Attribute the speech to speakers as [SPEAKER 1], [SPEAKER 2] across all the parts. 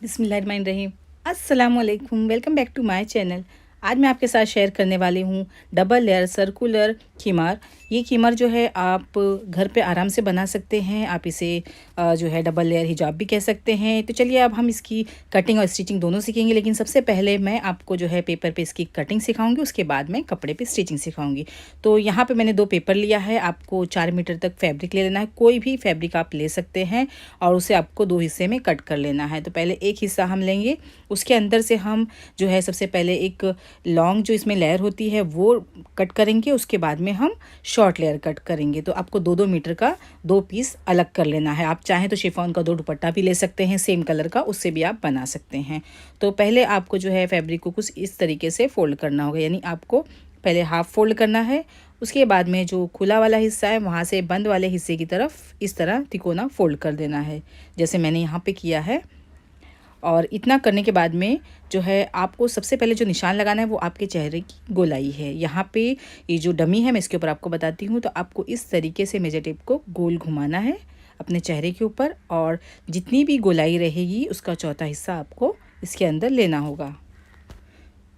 [SPEAKER 1] बिस्मिल्लाहिर्रहमानिर्रहीम। अस्सलामुअलैकुम, welcome back to my channel. आज मैं आपके साथ शेयर करने वाली हूँ डबल लेयर सर्कुलर खीमार। ये खीमार जो है आप घर पे आराम से बना सकते हैं। आप इसे जो है डबल लेयर हिजाब भी कह सकते हैं। तो चलिए अब हम इसकी कटिंग और स्टिचिंग दोनों सीखेंगे, लेकिन सबसे पहले मैं आपको जो है पेपर पे इसकी कटिंग सिखाऊंगी, उसके बाद मैं कपड़े पे स्टिचिंग सिखाऊंगी। तो यहाँ पे मैंने 2 पेपर लिया है। आपको 4 मीटर तक फैब्रिक ले लेना है, कोई भी फैब्रिक आप ले सकते हैं, और उसे आपको 2 हिस्से में कट कर लेना है। तो पहले एक हिस्सा हम लेंगे, उसके अंदर से हम जो है सबसे पहले एक लॉन्ग जो इसमें लेयर होती है वो कट करेंगे, उसके बाद में हम शॉर्ट लेयर कट करेंगे। तो आपको 2-2 मीटर का 2 पीस अलग कर लेना है। आप चाहें तो शिफॉन का 2 दुपट्टा भी ले सकते हैं सेम कलर का, उससे भी आप बना सकते हैं। तो पहले आपको जो है फैब्रिक को कुछ इस तरीके से फोल्ड करना होगा, यानी आपको पहले हाफ फोल्ड करना है। उसके बाद में जो खुला वाला हिस्सा है वहाँ से बंद वाले हिस्से की तरफ इस तरह तिकोना फोल्ड कर देना है, जैसे मैंने यहाँ पे किया है। और इतना करने के बाद में जो है आपको सबसे पहले जो निशान लगाना है वो आपके चेहरे की गोलाई है। यहाँ पे ये जो डमी है मैं इसके ऊपर आपको बताती हूँ। तो आपको इस तरीके से मेजर टेप को गोल घुमाना है अपने चेहरे के ऊपर, और जितनी भी गोलाई रहेगी उसका चौथा हिस्सा आपको इसके अंदर लेना होगा।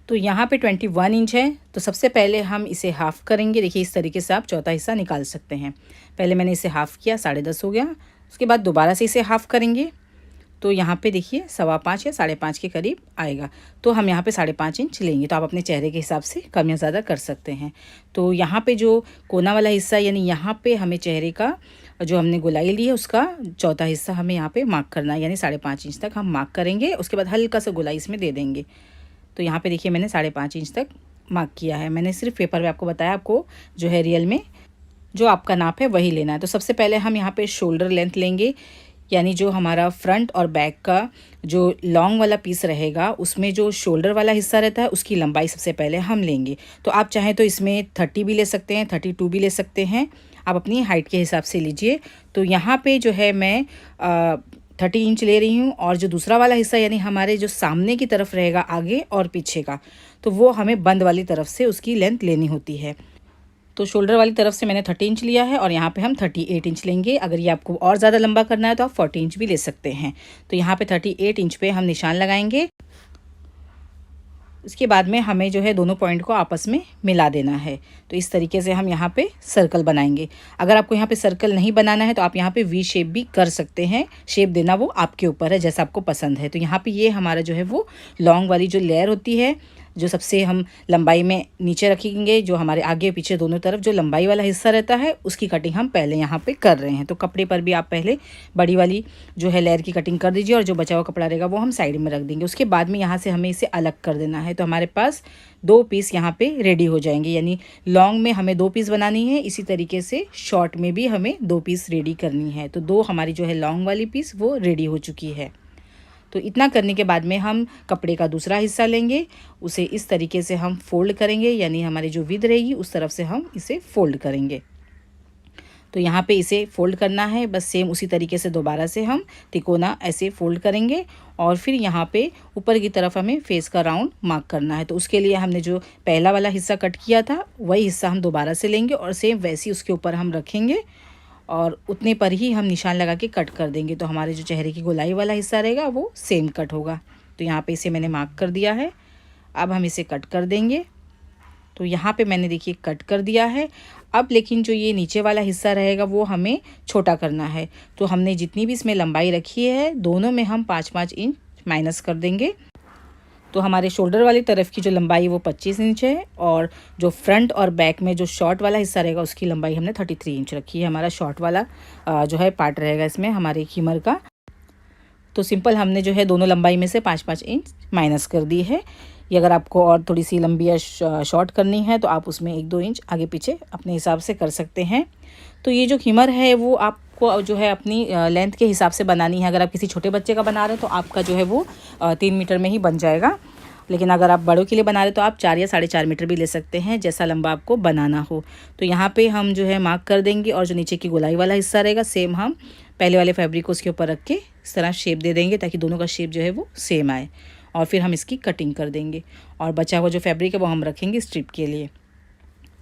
[SPEAKER 1] तो यहाँ पे 21 इंच है, तो सबसे पहले हम इसे हाफ़ करेंगे। देखिए इस तरीके से आप चौथा हिस्सा निकाल सकते हैं। पहले मैंने इसे हाफ़ किया, 10.5 हो गया। उसके बाद दोबारा से इसे हाफ़ करेंगे, तो यहाँ पे देखिए 5.25 या 5.5 के करीब आएगा। तो हम यहाँ पे 5.5 इंच लेंगे। तो आप अपने चेहरे के हिसाब से कम या ज़्यादा कर सकते हैं। तो यहाँ पे जो कोना वाला हिस्सा, यानी यहाँ पे हमें चेहरे का जो हमने गोलाई ली है उसका चौथा हिस्सा हमें यहाँ पे मार्क करना है, यानी 5.5 इंच तक हम मार्क करेंगे। उसके बाद हल्का सा गोलाई इसमें दे देंगे। तो यहाँ पे देखिए मैंने 5.5 इंच तक मार्क किया है। मैंने सिर्फ पेपर पे आपको बताया, आपको जो है रियल में जो आपका नाप है वही लेना है। तो सबसे पहले हम यहाँ पे शोल्डर लेंथ लेंगे, यानी जो हमारा फ्रंट और बैक का जो लॉन्ग वाला पीस रहेगा उसमें जो शोल्डर वाला हिस्सा रहता है उसकी लंबाई सबसे पहले हम लेंगे। तो आप चाहें तो इसमें 30 भी ले सकते हैं, 32 भी ले सकते हैं, आप अपनी हाइट के हिसाब से लीजिए। तो यहाँ पे जो है मैं 30 इंच ले रही हूँ, और जो दूसरा वाला हिस्सा यानी हमारे जो सामने की तरफ रहेगा आगे और पीछे का, तो वो हमें बंद वाली तरफ से उसकी लेंथ लेनी होती है। तो शोल्डर वाली तरफ से मैंने 30 इंच लिया है, और यहाँ पे हम 38 इंच लेंगे। अगर ये आपको और ज़्यादा लंबा करना है तो आप 40 इंच भी ले सकते हैं। तो यहाँ पे 38 इंच पे हम निशान लगाएंगे। उसके बाद में हमें जो है दोनों पॉइंट को आपस में मिला देना है। तो इस तरीके से हम यहाँ पे सर्कल बनाएंगे। अगर आपको यहाँ पे सर्कल नहीं बनाना है तो आप यहाँ पे वी शेप भी कर सकते हैं। शेप देना वो आपके ऊपर है, जैसा आपको पसंद है। तो यहाँ पे ये हमारा जो है वो लॉन्ग वाली जो लेयर होती है, जो सबसे हम लंबाई में नीचे रखेंगे, जो हमारे आगे पीछे दोनों तरफ जो लंबाई वाला हिस्सा रहता है उसकी कटिंग हम पहले यहाँ पे कर रहे हैं। तो कपड़े पर भी आप पहले बड़ी वाली जो है लेयर की कटिंग कर दीजिए, और जो बचा हुआ कपड़ा रहेगा वो हम साइड में रख देंगे। उसके बाद में यहाँ से हमें इसे अलग कर देना है। तो हमारे पास 2 पीस यहाँ पे रेडी हो जाएंगे, यानी लॉन्ग में हमें 2 पीस बनानी है, इसी तरीके से शॉर्ट में भी हमें 2 पीस रेडी करनी है। तो 2 हमारी जो है लॉन्ग वाली पीस वो रेडी हो चुकी है। तो इतना करने के बाद में हम कपड़े का दूसरा हिस्सा लेंगे, उसे इस तरीके से हम फोल्ड करेंगे, यानी हमारी जो विड्थ रहेगी उस तरफ से हम इसे फोल्ड करेंगे। तो यहाँ पे इसे फोल्ड करना है, बस सेम उसी तरीके से दोबारा से हम तिकोना ऐसे फोल्ड करेंगे, और फिर यहाँ पे ऊपर की तरफ हमें फेस का राउंड मार्क करना है। तो उसके लिए हमने जो पहला वाला हिस्सा कट किया था वही हिस्सा हम दोबारा से लेंगे, और सेम वैसे ही उसके ऊपर हम रखेंगे, और उतने पर ही हम निशान लगा के कट कर देंगे। तो हमारे जो चेहरे की गोलाई वाला हिस्सा रहेगा वो सेम कट होगा। तो यहाँ पे इसे मैंने मार्क कर दिया है। अब हम इसे कट कर देंगे। तो यहाँ पे मैंने देखिए कट कर दिया है। अब लेकिन जो ये नीचे वाला हिस्सा रहेगा वो हमें छोटा करना है। तो हमने जितनी भी इसमें लंबाई रखी है दोनों में हम 5-5 इंच माइनस कर देंगे। तो हमारे शोल्डर वाली तरफ की जो लंबाई वो 25 इंच है, और जो फ्रंट और बैक में जो शॉर्ट वाला हिस्सा रहेगा उसकी लंबाई हमने 33 इंच रखी है। हमारा शॉर्ट वाला जो है पार्ट रहेगा इसमें हमारे खीमर का। तो सिंपल हमने जो है दोनों लंबाई में से 5-5 इंच माइनस कर दी है। ये अगर आपको और थोड़ी सी लंबी या शॉर्ट करनी है तो आप उसमें 1-2 इंच आगे पीछे अपने हिसाब से कर सकते हैं। तो ये जो खीमर है वो आपको जो है अपनी लेंथ के हिसाब से बनानी है। अगर आप किसी छोटे बच्चे का बना रहे हैं तो आपका जो है वो 3 मीटर में ही बन जाएगा, लेकिन अगर आप बड़ों के लिए बना रहे हैं तो आप 4 या 4.5 मीटर भी ले सकते हैं, जैसा लंबा आपको बनाना हो। तो यहाँ पे हम जो है मार्क कर देंगे, और जो नीचे की गोलाई वाला हिस्सा रहेगा सेम हम पहले वाले फैब्रिक को उसके ऊपर रख के इस तरह शेप दे देंगे, ताकि दोनों का शेप जो है वो सेम आए, और फिर हम इसकी कटिंग कर देंगे। और बचा हुआ जो फैब्रिक है वो हम रखेंगे स्ट्रिप के लिए।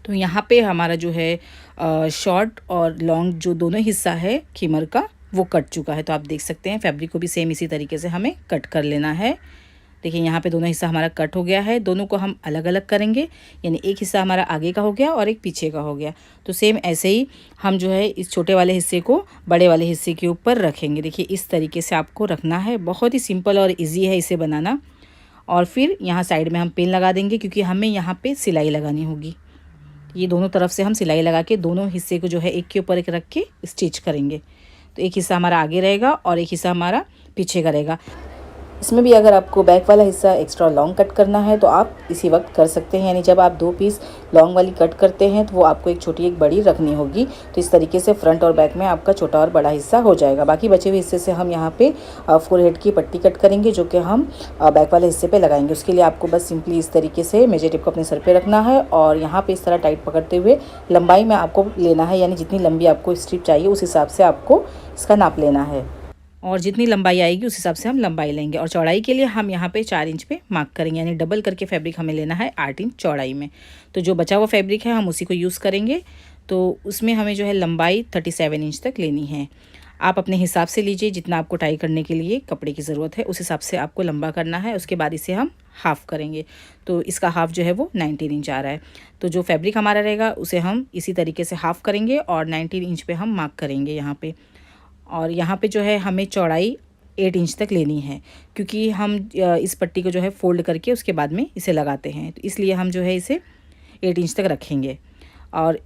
[SPEAKER 1] तो यहाँ पे हमारा जो है शॉर्ट और लॉन्ग जो दोनों हिस्सा है खीमर का वो कट चुका है। तो आप देख सकते हैं फैब्रिक को भी सेम इसी तरीके से हमें कट कर लेना है। देखिए यहाँ पे दोनों हिस्सा हमारा कट हो गया है। दोनों को हम अलग अलग करेंगे, यानी एक हिस्सा हमारा आगे का हो गया और एक पीछे का हो गया। तो सेम ऐसे ही हम जो है इस छोटे वाले हिस्से को बड़े वाले हिस्से के ऊपर रखेंगे। देखिए इस तरीके से आपको रखना है। बहुत ही सिंपल और ईजी है इसे बनाना। और फिर यहाँ साइड में हम पिन लगा देंगे, क्योंकि हमें यहाँ पे सिलाई लगानी होगी। ये दोनों तरफ से हम सिलाई लगा के दोनों हिस्से को जो है एक के ऊपर एक रख के स्टिच करेंगे। तो एक हिस्सा हमारा आगे रहेगा और एक हिस्सा हमारा पीछे का रहेगा। इसमें भी अगर आपको बैक वाला हिस्सा एक्स्ट्रा लॉन्ग कट करना है तो आप इसी वक्त कर सकते हैं, यानी जब आप 2 पीस लॉन्ग वाली कट करते हैं तो वो आपको एक छोटी एक बड़ी रखनी होगी। तो इस तरीके से फ्रंट और बैक में आपका छोटा और बड़ा हिस्सा हो जाएगा। बाकी बचे हुए हिस्से से हम यहाँ पे फोरहेड की पट्टी कट करेंगे, जो कि हम बैक वाले हिस्से पे लगाएंगे। उसके लिए आपको बस सिंपली इस तरीके से मेजर टेप को अपने सर पे रखना है और यहाँ पे इस तरह टाइट पकड़ते हुए लंबाई में आपको लेना है, यानी जितनी लंबी आपको स्ट्रिप चाहिए उस हिसाब से आपको इसका नाप लेना है। और जितनी लंबाई आएगी उस हिसाब से हम लंबाई लेंगे। और चौड़ाई के लिए हम यहाँ पे 4 इंच पे मार्क करेंगे, यानी डबल करके फैब्रिक हमें लेना है 8 इंच चौड़ाई में। तो जो बचा हुआ फैब्रिक है हम उसी को यूज़ करेंगे। तो उसमें हमें जो है लंबाई 37 इंच तक लेनी है। आप अपने हिसाब से लीजिए, जितना आपको टाई करने के लिए कपड़े की ज़रूरत है उस हिसाब से आपको लंबा करना है। उसके बाद इसे हम हाफ़ करेंगे। तो इसका हाफ़ जो है वो 19 इंच आ रहा है। तो जो फैब्रिक हमारा रहेगा उसे हम इसी तरीके से हाफ़ करेंगे और 19 इंच पे हम मार्क करेंगे यहाँ पे। और यहाँ पे जो है हमें चौड़ाई 8 इंच तक लेनी है, क्योंकि हम इस पट्टी को जो है फ़ोल्ड करके उसके बाद में इसे लगाते हैं। तो इसलिए हम जो है इसे 8 इंच तक रखेंगे। और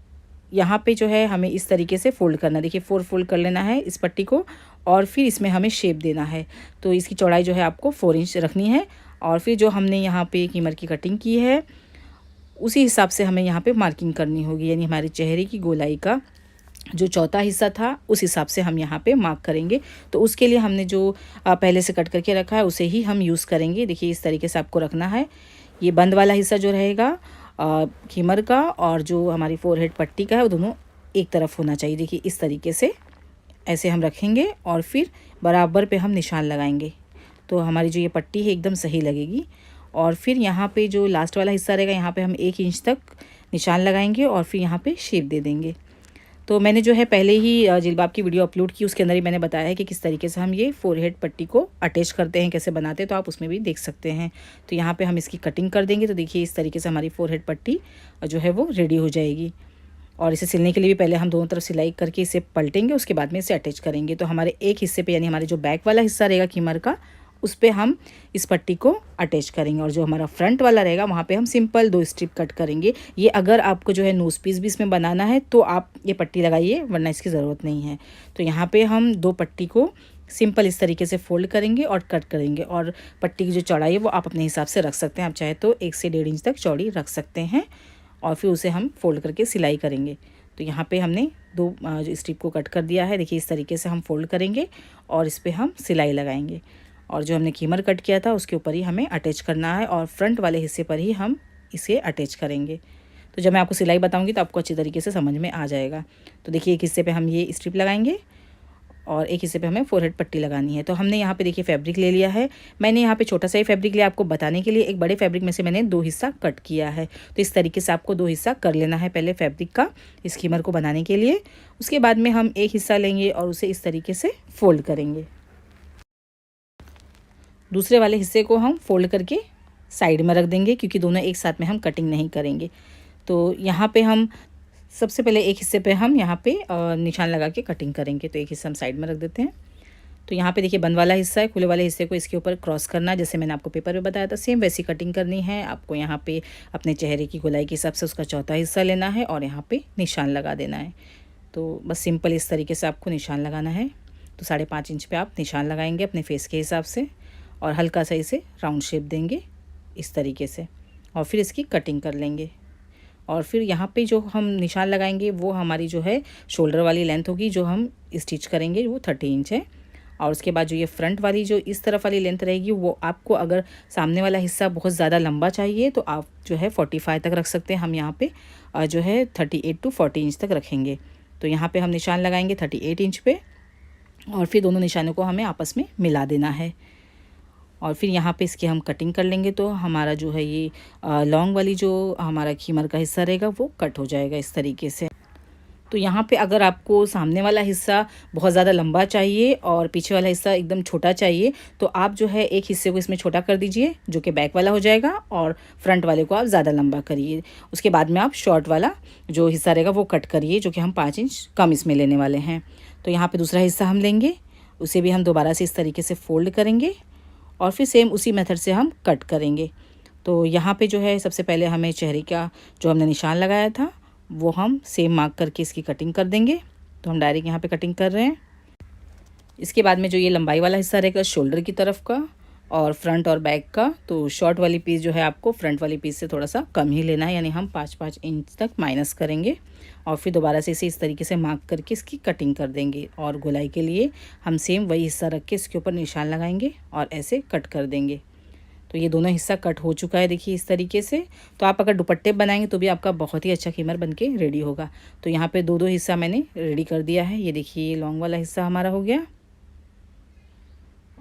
[SPEAKER 1] यहाँ पे जो है हमें इस तरीके से फ़ोल्ड करना, देखिए 4 फोल्ड कर लेना है इस पट्टी को और फिर इसमें हमें शेप देना है। तो इसकी चौड़ाई जो है आपको 4 इंच रखनी है। और फिर जो हमने यहाँ पे कीमर की कटिंग की है उसी हिसाब से हमें यहाँ पे मार्किंग करनी होगी, यानी हमारे चेहरे की गोलाई का जो चौथा हिस्सा था उस हिसाब से हम यहाँ पे मार्क करेंगे। तो उसके लिए हमने जो पहले से कट करके रखा है उसे ही हम यूज़ करेंगे। देखिए इस तरीके से आपको रखना है। ये बंद वाला हिस्सा जो रहेगा खीमर का और जो हमारी फोरहेड पट्टी का है वो दोनों एक तरफ होना चाहिए। देखिए इस तरीके से ऐसे हम रखेंगे और फिर बराबर पे हम निशान लगाएंगे, तो हमारी जो ये पट्टी है एकदम सही लगेगी। और फिर यहाँ पे जो लास्ट वाला हिस्सा रहेगा यहाँ पे हम 1 इंच तक निशान लगाएंगे और फिर यहाँ पे शेप दे देंगे। तो मैंने जो है पहले ही जिलबाब की वीडियो अपलोड की, उसके अंदर ही मैंने बताया है कि किस तरीके से हम ये फोरहेड पट्टी को अटैच करते हैं, कैसे बनाते हैं, तो आप उसमें भी देख सकते हैं। तो यहाँ पे हम इसकी कटिंग कर देंगे। तो देखिए इस तरीके से हमारी फोरहेड पट्टी जो है वो रेडी हो जाएगी। और इसे सिलने के लिए भी पहले हम दोनों तरफ सिलाई करके इसे पलटेंगे, उसके बाद में इसे अटैच करेंगे। तो हमारे एक हिस्से पे, यानी हमारे जो बैक वाला हिस्सा रहेगा कीमर का, उस पे हम इस पट्टी को अटैच करेंगे। और जो हमारा फ्रंट वाला रहेगा वहाँ पे हम सिंपल 2 स्ट्रिप कट करेंगे। ये अगर आपको जो है नोज़ पीस भी इसमें बनाना है तो आप ये पट्टी लगाइए, वरना इसकी ज़रूरत नहीं है। तो यहाँ पे हम 2 पट्टी को सिंपल इस तरीके से फोल्ड करेंगे और कट करेंगे। और पट्टी की जो चौड़ाई है वो आप अपने हिसाब से रख सकते हैं। आप चाहे तो 1 से 1.5 इंच तक चौड़ी रख सकते हैं। और फिर उसे हम फोल्ड करके सिलाई करेंगे। तो यहाँ पे हमने 2 जो स्ट्रिप को कट कर दिया है। देखिए इस तरीके से हम फोल्ड करेंगे और इस पर हम सिलाई लगाएंगे। और जो हमने कीमर कट किया था उसके ऊपर ही हमें अटैच करना है और फ्रंट वाले हिस्से पर ही हम इसे अटैच करेंगे। तो जब मैं आपको सिलाई बताऊंगी तो आपको अच्छी तरीके से समझ में आ जाएगा। तो देखिए एक हिस्से पे हम ये स्ट्रिप लगाएंगे और एक हिस्से पे हमें फोरहेड पट्टी लगानी है। तो हमने यहाँ पे देखिए फैब्रिक ले लिया है। मैंने यहाँ पे छोटा सा ही फैब्रिक लिया आपको बताने के लिए। एक बड़े फैब्रिक में से मैंने 2 हिस्सा कट किया है। तो इस तरीके से आपको 2 हिस्सा कर लेना है पहले फैब्रिक का, इस कीमर को बनाने के लिए। उसके बाद में हम एक हिस्सा लेंगे और उसे इस तरीके से फोल्ड करेंगे। दूसरे वाले हिस्से को हम फोल्ड करके साइड में रख देंगे, क्योंकि दोनों एक साथ में हम कटिंग नहीं करेंगे। तो यहाँ पे हम सबसे पहले एक हिस्से पे हम यहाँ पे निशान लगा के कटिंग करेंगे। तो एक हिस्सा हम साइड में रख देते हैं। तो यहाँ पे देखिए बंद वाला हिस्सा है, खुले वाले हिस्से को इसके ऊपर क्रॉस करना है, जैसे मैंने आपको पेपर पे बताया था सेम वैसी कटिंग करनी है। आपको यहाँ पे अपने चेहरे की गोलाई के हिसाब से उसका चौथा हिस्सा लेना है और यहाँ पे निशान लगा देना है। तो बस सिंपल इस तरीके से आपको निशान लगाना है। तो 5.5 इंच पे आप निशान लगाएंगे अपने फेस के हिसाब से और हल्का सा इसे राउंड शेप देंगे इस तरीके से और फिर इसकी कटिंग कर लेंगे। और फिर यहाँ पे जो हम निशान लगाएंगे वो हमारी जो है शोल्डर वाली लेंथ होगी, जो हम स्टिच करेंगे वो 30 इंच है। और उसके बाद जो ये फ्रंट वाली जो इस तरफ वाली लेंथ रहेगी वो आपको, अगर सामने वाला हिस्सा बहुत ज़्यादा लंबा चाहिए तो आप जो है 45 तक रख सकते हैं। हम यहाँ पे जो है 38 to 40 इंच तक रखेंगे। तो यहाँ पे हम निशान लगाएंगे 38 इंच पे और फिर दोनों निशानों को हमें आपस में मिला देना है। और फिर यहाँ पे इसकी हम कटिंग कर लेंगे। तो हमारा जो है ये लॉन्ग वाली जो हमारा कीमर का हिस्सा रहेगा वो कट हो जाएगा इस तरीके से। तो यहाँ पे अगर आपको सामने वाला हिस्सा बहुत ज़्यादा लंबा चाहिए और पीछे वाला हिस्सा एकदम छोटा चाहिए, तो आप जो है एक हिस्से को इसमें छोटा कर दीजिए जो कि बैक वाला हो जाएगा, और फ्रंट वाले को आप ज़्यादा लंबा करिए। उसके बाद में आप शॉर्ट वाला जो हिस्सा रहेगा वो कट करिए, जो कि हम 5 इंच कम इसमें लेने वाले हैं। तो यहाँ पे दूसरा हिस्सा हम लेंगे, उसे भी हम दोबारा से इस तरीके से फोल्ड करेंगे और फिर सेम उसी मेथड से हम कट करेंगे। तो यहाँ पे जो है सबसे पहले हमें चेहरे का जो हमने निशान लगाया था वो हम सेम मार्क करके इसकी कटिंग कर देंगे। तो हम डायरेक्ट यहाँ पे कटिंग कर रहे हैं। इसके बाद में जो ये लंबाई वाला हिस्सा रहेगा शोल्डर की तरफ का और फ्रंट और बैक का, तो शॉर्ट वाली पीस जो है आपको फ्रंट वाली पीस से थोड़ा सा कम ही लेना है, यानी हम 5-5 इंच तक माइनस करेंगे और फिर दोबारा से इसे इस तरीके से मार्क करके इसकी कटिंग कर देंगे। और गोलाई के लिए हम सेम वही हिस्सा रख के इसके ऊपर निशान लगाएंगे और ऐसे कट कर देंगे। तो ये दोनों हिस्सा कट हो चुका है, देखिए इस तरीके से। तो आप अगर दुपट्टे बनाएंगे तो भी आपका बहुत ही अच्छा खीमर बनके रेडी होगा। तो यहाँ पे दो हिस्सा मैंने रेडी कर दिया है। ये देखिए ये लॉन्ग वाला हिस्सा हमारा हो गया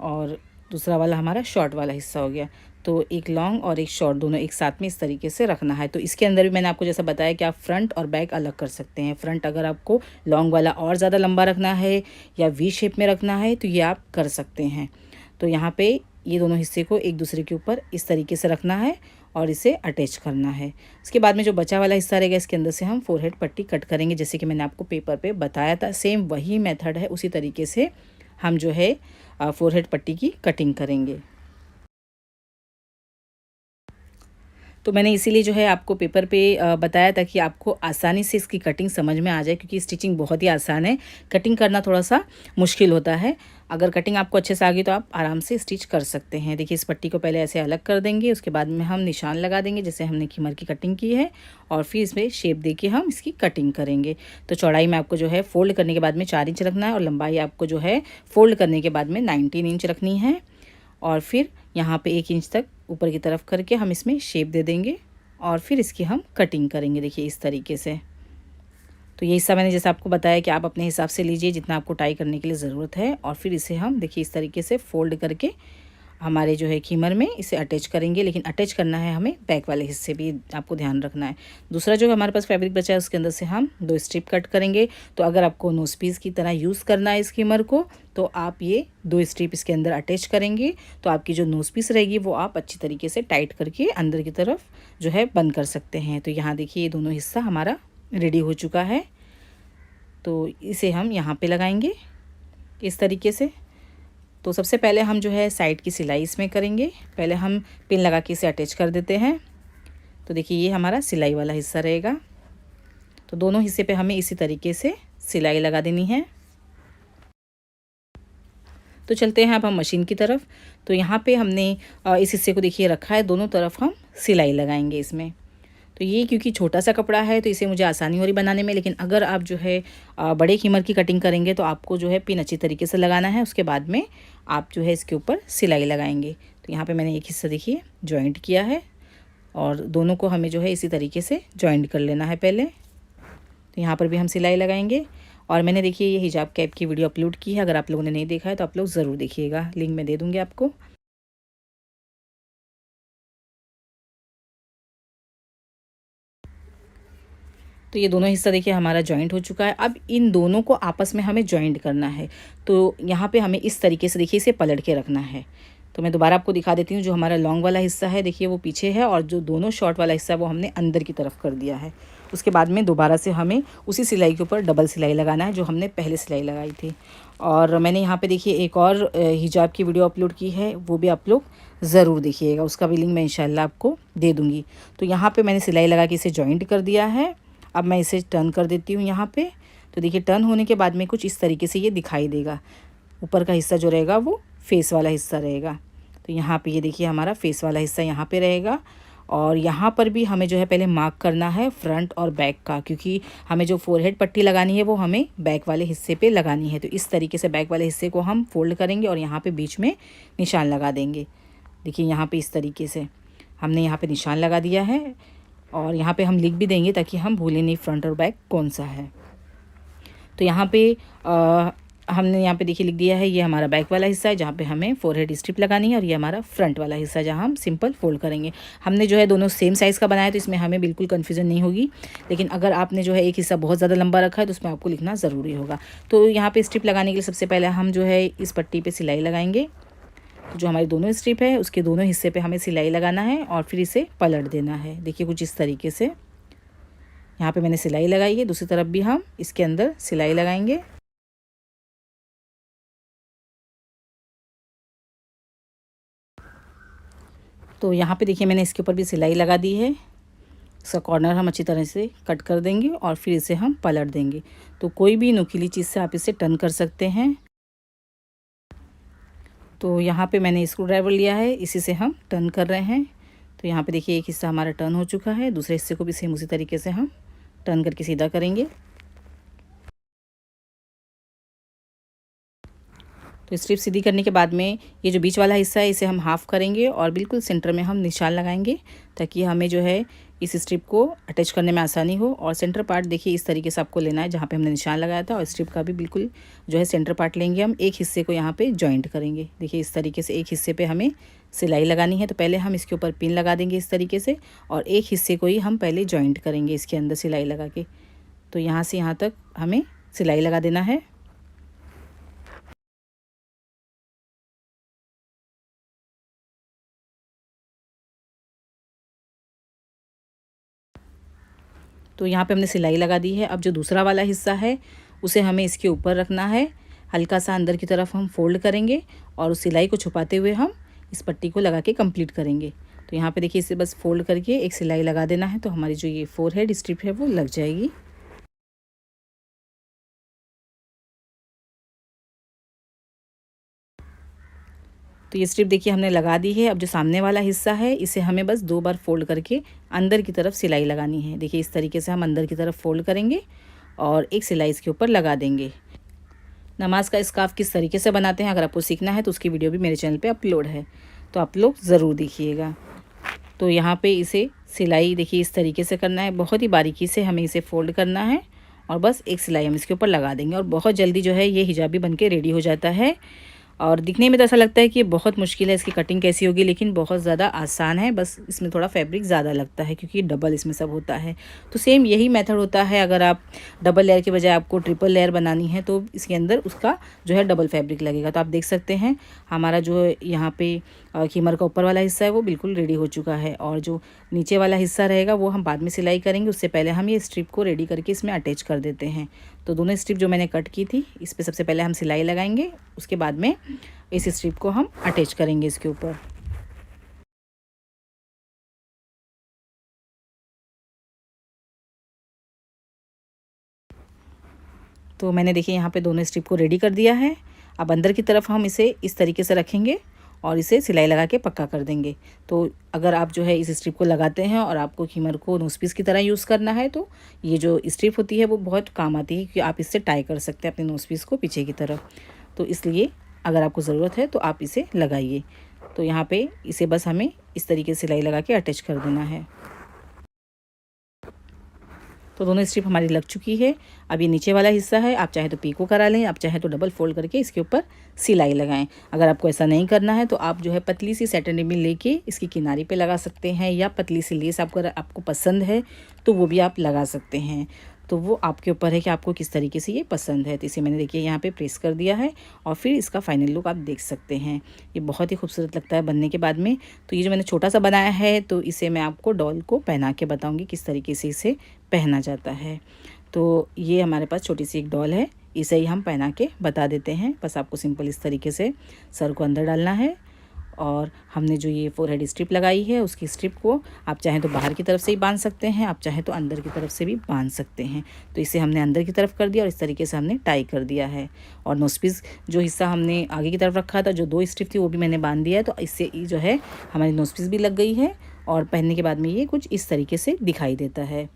[SPEAKER 1] और दूसरा वाला हमारा शॉर्ट वाला हिस्सा हो गया। तो एक लॉन्ग और एक शॉर्ट दोनों एक साथ में इस तरीके से रखना है। तो इसके अंदर भी मैंने आपको जैसा बताया कि आप फ्रंट और बैक अलग कर सकते हैं। फ्रंट अगर आपको लॉन्ग वाला और ज़्यादा लंबा रखना है या वी शेप में रखना है तो ये आप कर सकते हैं। तो यहाँ पे ये दोनों हिस्से को एक दूसरे के ऊपर इस तरीके से रखना है और इसे अटैच करना है। उसके बाद में जो बचा वाला हिस्सा रहेगा इसके अंदर से हम फोरहेड पट्टी कट करेंगे, जैसे कि मैंने आपको पेपर पे बताया था। सेम वही मेथड है, उसी तरीके से हम जो है फोरहेड पट्टी की कटिंग करेंगे। तो मैंने इसीलिए जो है आपको पेपर पे बताया था कि आपको आसानी से इसकी कटिंग समझ में आ जाए, क्योंकि स्टिचिंग बहुत ही आसान है, कटिंग करना थोड़ा सा मुश्किल होता है। अगर कटिंग आपको अच्छे से आ गई तो आप आराम से स्टिच कर सकते हैं। देखिए इस पट्टी को पहले ऐसे अलग कर देंगे, उसके बाद में हम निशान लगा देंगे जैसे हमने खीमर की कटिंग की है, और फिर इसमें शेप दे के हम इसकी कटिंग करेंगे। तो चौड़ाई में आपको जो है फोल्ड करने के बाद में 4 इंच रखना है और लंबाई आपको जो है फोल्ड करने के बाद में 19 इंच रखनी है। और फिर यहाँ पे 1 इंच तक ऊपर की तरफ करके हम इसमें शेप दे देंगे और फिर इसकी हम कटिंग करेंगे, देखिए इस तरीके से। तो ये हिस्सा मैंने जैसे आपको बताया कि आप अपने हिसाब से लीजिए जितना आपको टाई करने के लिए ज़रूरत है, और फिर इसे हम देखिए इस तरीके से फोल्ड करके हमारे जो है खीमर में इसे अटैच करेंगे। लेकिन अटैच करना है हमें बैक वाले हिस्से भी, आपको ध्यान रखना है। दूसरा जो हमारे पास फैब्रिक बचा है उसके अंदर से हम 2 स्ट्रिप कट करेंगे। तो अगर आपको नोज पीस की तरह यूज़ करना है इस खीमर को, तो आप ये 2 स्ट्रिप इसके अंदर अटैच करेंगे, तो आपकी जो नोज पीस रहेगी वो आप अच्छी तरीके से टाइट करके अंदर की तरफ जो है बंद कर सकते हैं। तो यहाँ देखिए ये दोनों हिस्सा हमारा रेडी हो चुका है। तो इसे हम यहाँ पे लगाएंगे इस तरीके से। तो सबसे पहले हम जो है साइड की सिलाई इसमें करेंगे। पहले हम पिन लगा के इसे अटैच कर देते हैं। तो देखिए ये हमारा सिलाई वाला हिस्सा रहेगा। तो दोनों हिस्से पे हमें इसी तरीके से सिलाई लगा देनी है। तो चलते हैं अब हम मशीन की तरफ। तो यहाँ पे हमने इस हिस्से को देखिए रखा है, दोनों तरफ हम सिलाई लगाएंगे इसमें। तो ये क्योंकि छोटा सा कपड़ा है तो इसे मुझे आसानी हो रही बनाने में, लेकिन अगर आप जो है बड़े खीमर की कटिंग करेंगे तो आपको जो है पिन अच्छी तरीके से लगाना है। उसके बाद में आप जो है इसके ऊपर सिलाई लगाएंगे। तो यहाँ पे मैंने एक हिस्सा देखिए जॉइंट किया है और दोनों को हमें जो है इसी तरीके से जॉइंट कर लेना है पहले। तो यहाँ पर भी हम सिलाई लगाएंगे। और मैंने देखिए ये हिजाब कैप की वीडियो अपलोड की है, अगर आप लोगों ने नहीं देखा है तो आप लोग ज़रूर देखिएगा, लिंक मैं दे दूँगी आपको। तो ये दोनों हिस्सा देखिए हमारा जॉइंट हो चुका है। अब इन दोनों को आपस में हमें जॉइंट करना है। तो यहाँ पे हमें इस तरीके से देखिए इसे पलट के रखना है। तो मैं दोबारा आपको दिखा देती हूँ। जो हमारा लॉन्ग वाला हिस्सा है देखिए वो पीछे है, और जो दोनों शॉर्ट वाला हिस्सा है वो हमने अंदर की तरफ कर दिया है। उसके बाद में दोबारा से हमें उसी सिलाई के ऊपर डबल सिलाई लगाना है जो हमने पहले सिलाई लगाई थी। और मैंने यहाँ पे देखिए एक और हिजाब की वीडियो अपलोड की है, वो भी आप लोग ज़रूर देखिएगा, उसका भी लिंक मैं इंशाल्लाह आपको दे दूँगी। तो यहाँ पर मैंने सिलाई लगा के इसे जॉइंट कर दिया है। अब मैं इसे टर्न कर देती हूँ यहाँ पे। तो देखिए टर्न होने के बाद में कुछ इस तरीके से ये दिखाई देगा। ऊपर का हिस्सा जो रहेगा वो फेस वाला हिस्सा रहेगा। तो यहाँ पे ये देखिए हमारा फेस वाला हिस्सा यहाँ पे रहेगा। और यहाँ पर भी हमें जो है पहले मार्क करना है फ्रंट और बैक का, क्योंकि हमें जो फोरहेड पट्टी लगानी है वो हमें बैक वाले हिस्से पे लगानी है। तो इस तरीके से बैक वाले हिस्से को हम फोल्ड करेंगे और यहाँ पे बीच में निशान लगा देंगे। देखिए यहाँ पे इस तरीके से हमने यहाँ पे निशान लगा दिया है, और यहाँ पे हम लिख भी देंगे ताकि हम भूलें नहीं फ्रंट और बैक कौन सा है। तो यहाँ पे हमने यहाँ पे देखिए लिख दिया है, ये हमारा बैक वाला हिस्सा है जहाँ पे हमें फोरहेड स्ट्रिप लगानी है, और ये हमारा फ्रंट वाला हिस्सा है जहाँ हम सिंपल फोल्ड करेंगे। हमने जो है दोनों सेम साइज़ का बनाया, तो इसमें हमें बिल्कुल कन्फ्यूज़न नहीं होगी। लेकिन अगर आपने जो है एक हिस्सा बहुत ज़्यादा लंबा रखा है तो उसमें आपको लिखना ज़रूरी होगा। तो यहाँ पर स्ट्रिप लगाने के लिए सबसे पहले हम जो है इस पट्टी पर सिलाई लगाएंगे। जो हमारी दोनों स्ट्रिप है उसके दोनों हिस्से पे हमें सिलाई लगाना है और फिर इसे पलट देना है। देखिए कुछ इस तरीके से यहाँ पे मैंने सिलाई लगाई है, दूसरी तरफ भी हम इसके अंदर सिलाई लगाएंगे। तो यहाँ पे देखिए मैंने इसके ऊपर भी सिलाई लगा दी है। इसका कॉर्नर हम अच्छी तरह से कट कर देंगे और फिर इसे हम पलट देंगे। तो कोई भी नुकीली चीज़ से आप इसे टर्न कर सकते हैं। तो यहाँ पे मैंने स्क्रू ड्राइवर लिया है, इसी से हम टर्न कर रहे हैं। तो यहाँ पे देखिए एक हिस्सा हमारा टर्न हो चुका है, दूसरे हिस्से को भी सेम उसी तरीके से हम टर्न करके सीधा करेंगे। तो स्ट्रिप सीधी करने के बाद में ये जो बीच वाला हिस्सा है इसे हम हाफ़ करेंगे और बिल्कुल सेंटर में हम निशान लगाएंगे, ताकि हमें जो है इस स्ट्रिप को अटैच करने में आसानी हो। और सेंटर पार्ट देखिए इस तरीके से आपको लेना है जहाँ पे हमने निशान लगाया था, और स्ट्रिप का भी बिल्कुल जो है सेंटर पार्ट लेंगे। हम एक हिस्से को यहाँ पे जॉइंट करेंगे। देखिए इस तरीके से एक हिस्से पे हमें सिलाई लगानी है। तो पहले हम इसके ऊपर पिन लगा देंगे इस तरीके से, और एक हिस्से को ही हम पहले जॉइंट करेंगे इसके अंदर सिलाई लगा के। तो यहाँ से यहाँ तक हमें सिलाई लगा देना है। तो यहाँ पे हमने सिलाई लगा दी है। अब जो दूसरा वाला हिस्सा है उसे हमें इसके ऊपर रखना है। हल्का सा अंदर की तरफ हम फोल्ड करेंगे और उस सिलाई को छुपाते हुए हम इस पट्टी को लगा के कंप्लीट करेंगे। तो यहाँ पे देखिए इसे बस फोल्ड करके एक सिलाई लगा देना है, तो हमारी जो ये फोरहेड स्ट्रिप है वो लग जाएगी। तो ये स्ट्रिप देखिए हमने लगा दी है। अब जो सामने वाला हिस्सा है इसे हमें बस 2 बार फोल्ड करके अंदर की तरफ सिलाई लगानी है। देखिए इस तरीके से हम अंदर की तरफ फोल्ड करेंगे और एक सिलाई इसके ऊपर लगा देंगे। नमाज का स्कार्फ किस तरीके से बनाते हैं अगर आपको सीखना है तो उसकी वीडियो भी मेरे चैनल पे अपलोड है, तो आप लोग ज़रूर देखिएगा। तो यहाँ पे इसे सिलाई देखिए इस तरीके से करना है, बहुत ही बारीकी से हमें इसे फोल्ड करना है और बस एक सिलाई हम इसके ऊपर लगा देंगे, और बहुत जल्दी जो है ये हिजाबी बन के रेडी हो जाता है। और दिखने में तो ऐसा लगता है कि बहुत मुश्किल है इसकी कटिंग कैसी होगी, लेकिन बहुत ज़्यादा आसान है। बस इसमें थोड़ा फैब्रिक ज़्यादा लगता है क्योंकि डबल इसमें सब होता है। तो सेम यही मेथड होता है, अगर आप डबल लेयर के बजाय आपको ट्रिपल लेयर बनानी है तो इसके अंदर उसका जो है डबल फैब्रिक लगेगा। तो आप देख सकते हैं हमारा जो यहाँ पे कीमर का ऊपर वाला हिस्सा है वो बिल्कुल रेडी हो चुका है, और जो नीचे वाला हिस्सा रहेगा वो हम बाद में सिलाई करेंगे। उससे पहले हम ये स्ट्रिप को रेडी करके इसमें अटैच कर देते हैं। तो दोनों स्ट्रिप जो मैंने कट की थी इस पर सबसे पहले हम सिलाई लगाएंगे, उसके बाद में इस स्ट्रिप को हम अटैच करेंगे इसके ऊपर। तो मैंने देखिए यहाँ पे दोनों स्ट्रिप को रेडी कर दिया है। अब अंदर की तरफ हम इसे इस तरीके से रखेंगे और इसे सिलाई लगा के पक्का कर देंगे। तो अगर आप जो है इस स्ट्रिप को लगाते हैं और आपको कीमर को नोज पीस की तरह यूज़ करना है तो ये जो स्ट्रिप होती है वो बहुत काम आती है, क्योंकि आप इससे टाई कर सकते हैं अपने नोज पीस को पीछे की तरफ। तो इसलिए अगर आपको ज़रूरत है तो आप इसे लगाइए। तो यहाँ पे इसे बस हमें इस तरीके से सिलाई लगा के अटैच कर देना है। तो दोनों स्ट्रिप हमारी लग चुकी है। अब ये नीचे वाला हिस्सा है, आप चाहे तो पीको करा लें, आप चाहे तो डबल फोल्ड करके इसके ऊपर सिलाई लगाएं। अगर आपको ऐसा नहीं करना है तो आप जो है पतली सी सैटिन रिबन लेके इसकी किनारी पे लगा सकते हैं, या पतली सी लेस आपको पसंद है तो वो भी आप लगा सकते हैं। तो वो आपके ऊपर है कि आपको किस तरीके से ये पसंद है। तो इसे मैंने देखिए यहाँ पे प्रेस कर दिया है और फिर इसका फाइनल लुक आप देख सकते हैं। ये बहुत ही खूबसूरत लगता है बनने के बाद में। तो ये जो मैंने छोटा सा बनाया है तो इसे मैं आपको डॉल को पहना के बताऊँगी किस तरीके से इसे पहना जाता है। तो ये हमारे पास छोटी सी एक डॉल है, इसे ही हम पहना के बता देते हैं। बस आपको सिंपल इस तरीके से सर को अंदर डालना है, और हमने जो ये फोरहेड स्ट्रिप लगाई है उसकी स्ट्रिप को आप चाहें तो बाहर की तरफ से ही बांध सकते हैं, आप चाहें तो अंदर की तरफ से भी बांध सकते हैं। तो इसे हमने अंदर की तरफ कर दिया और इस तरीके से हमने टाई कर दिया है। और नोज पीस जो हिस्सा हमने आगे की तरफ रखा था, जो 2 स्ट्रिप थी वो भी मैंने बांध दिया है। तो इससे जो है हमारी नोज पीस भी लग गई है, और पहनने के बाद में ये कुछ इस तरीके से दिखाई देता है।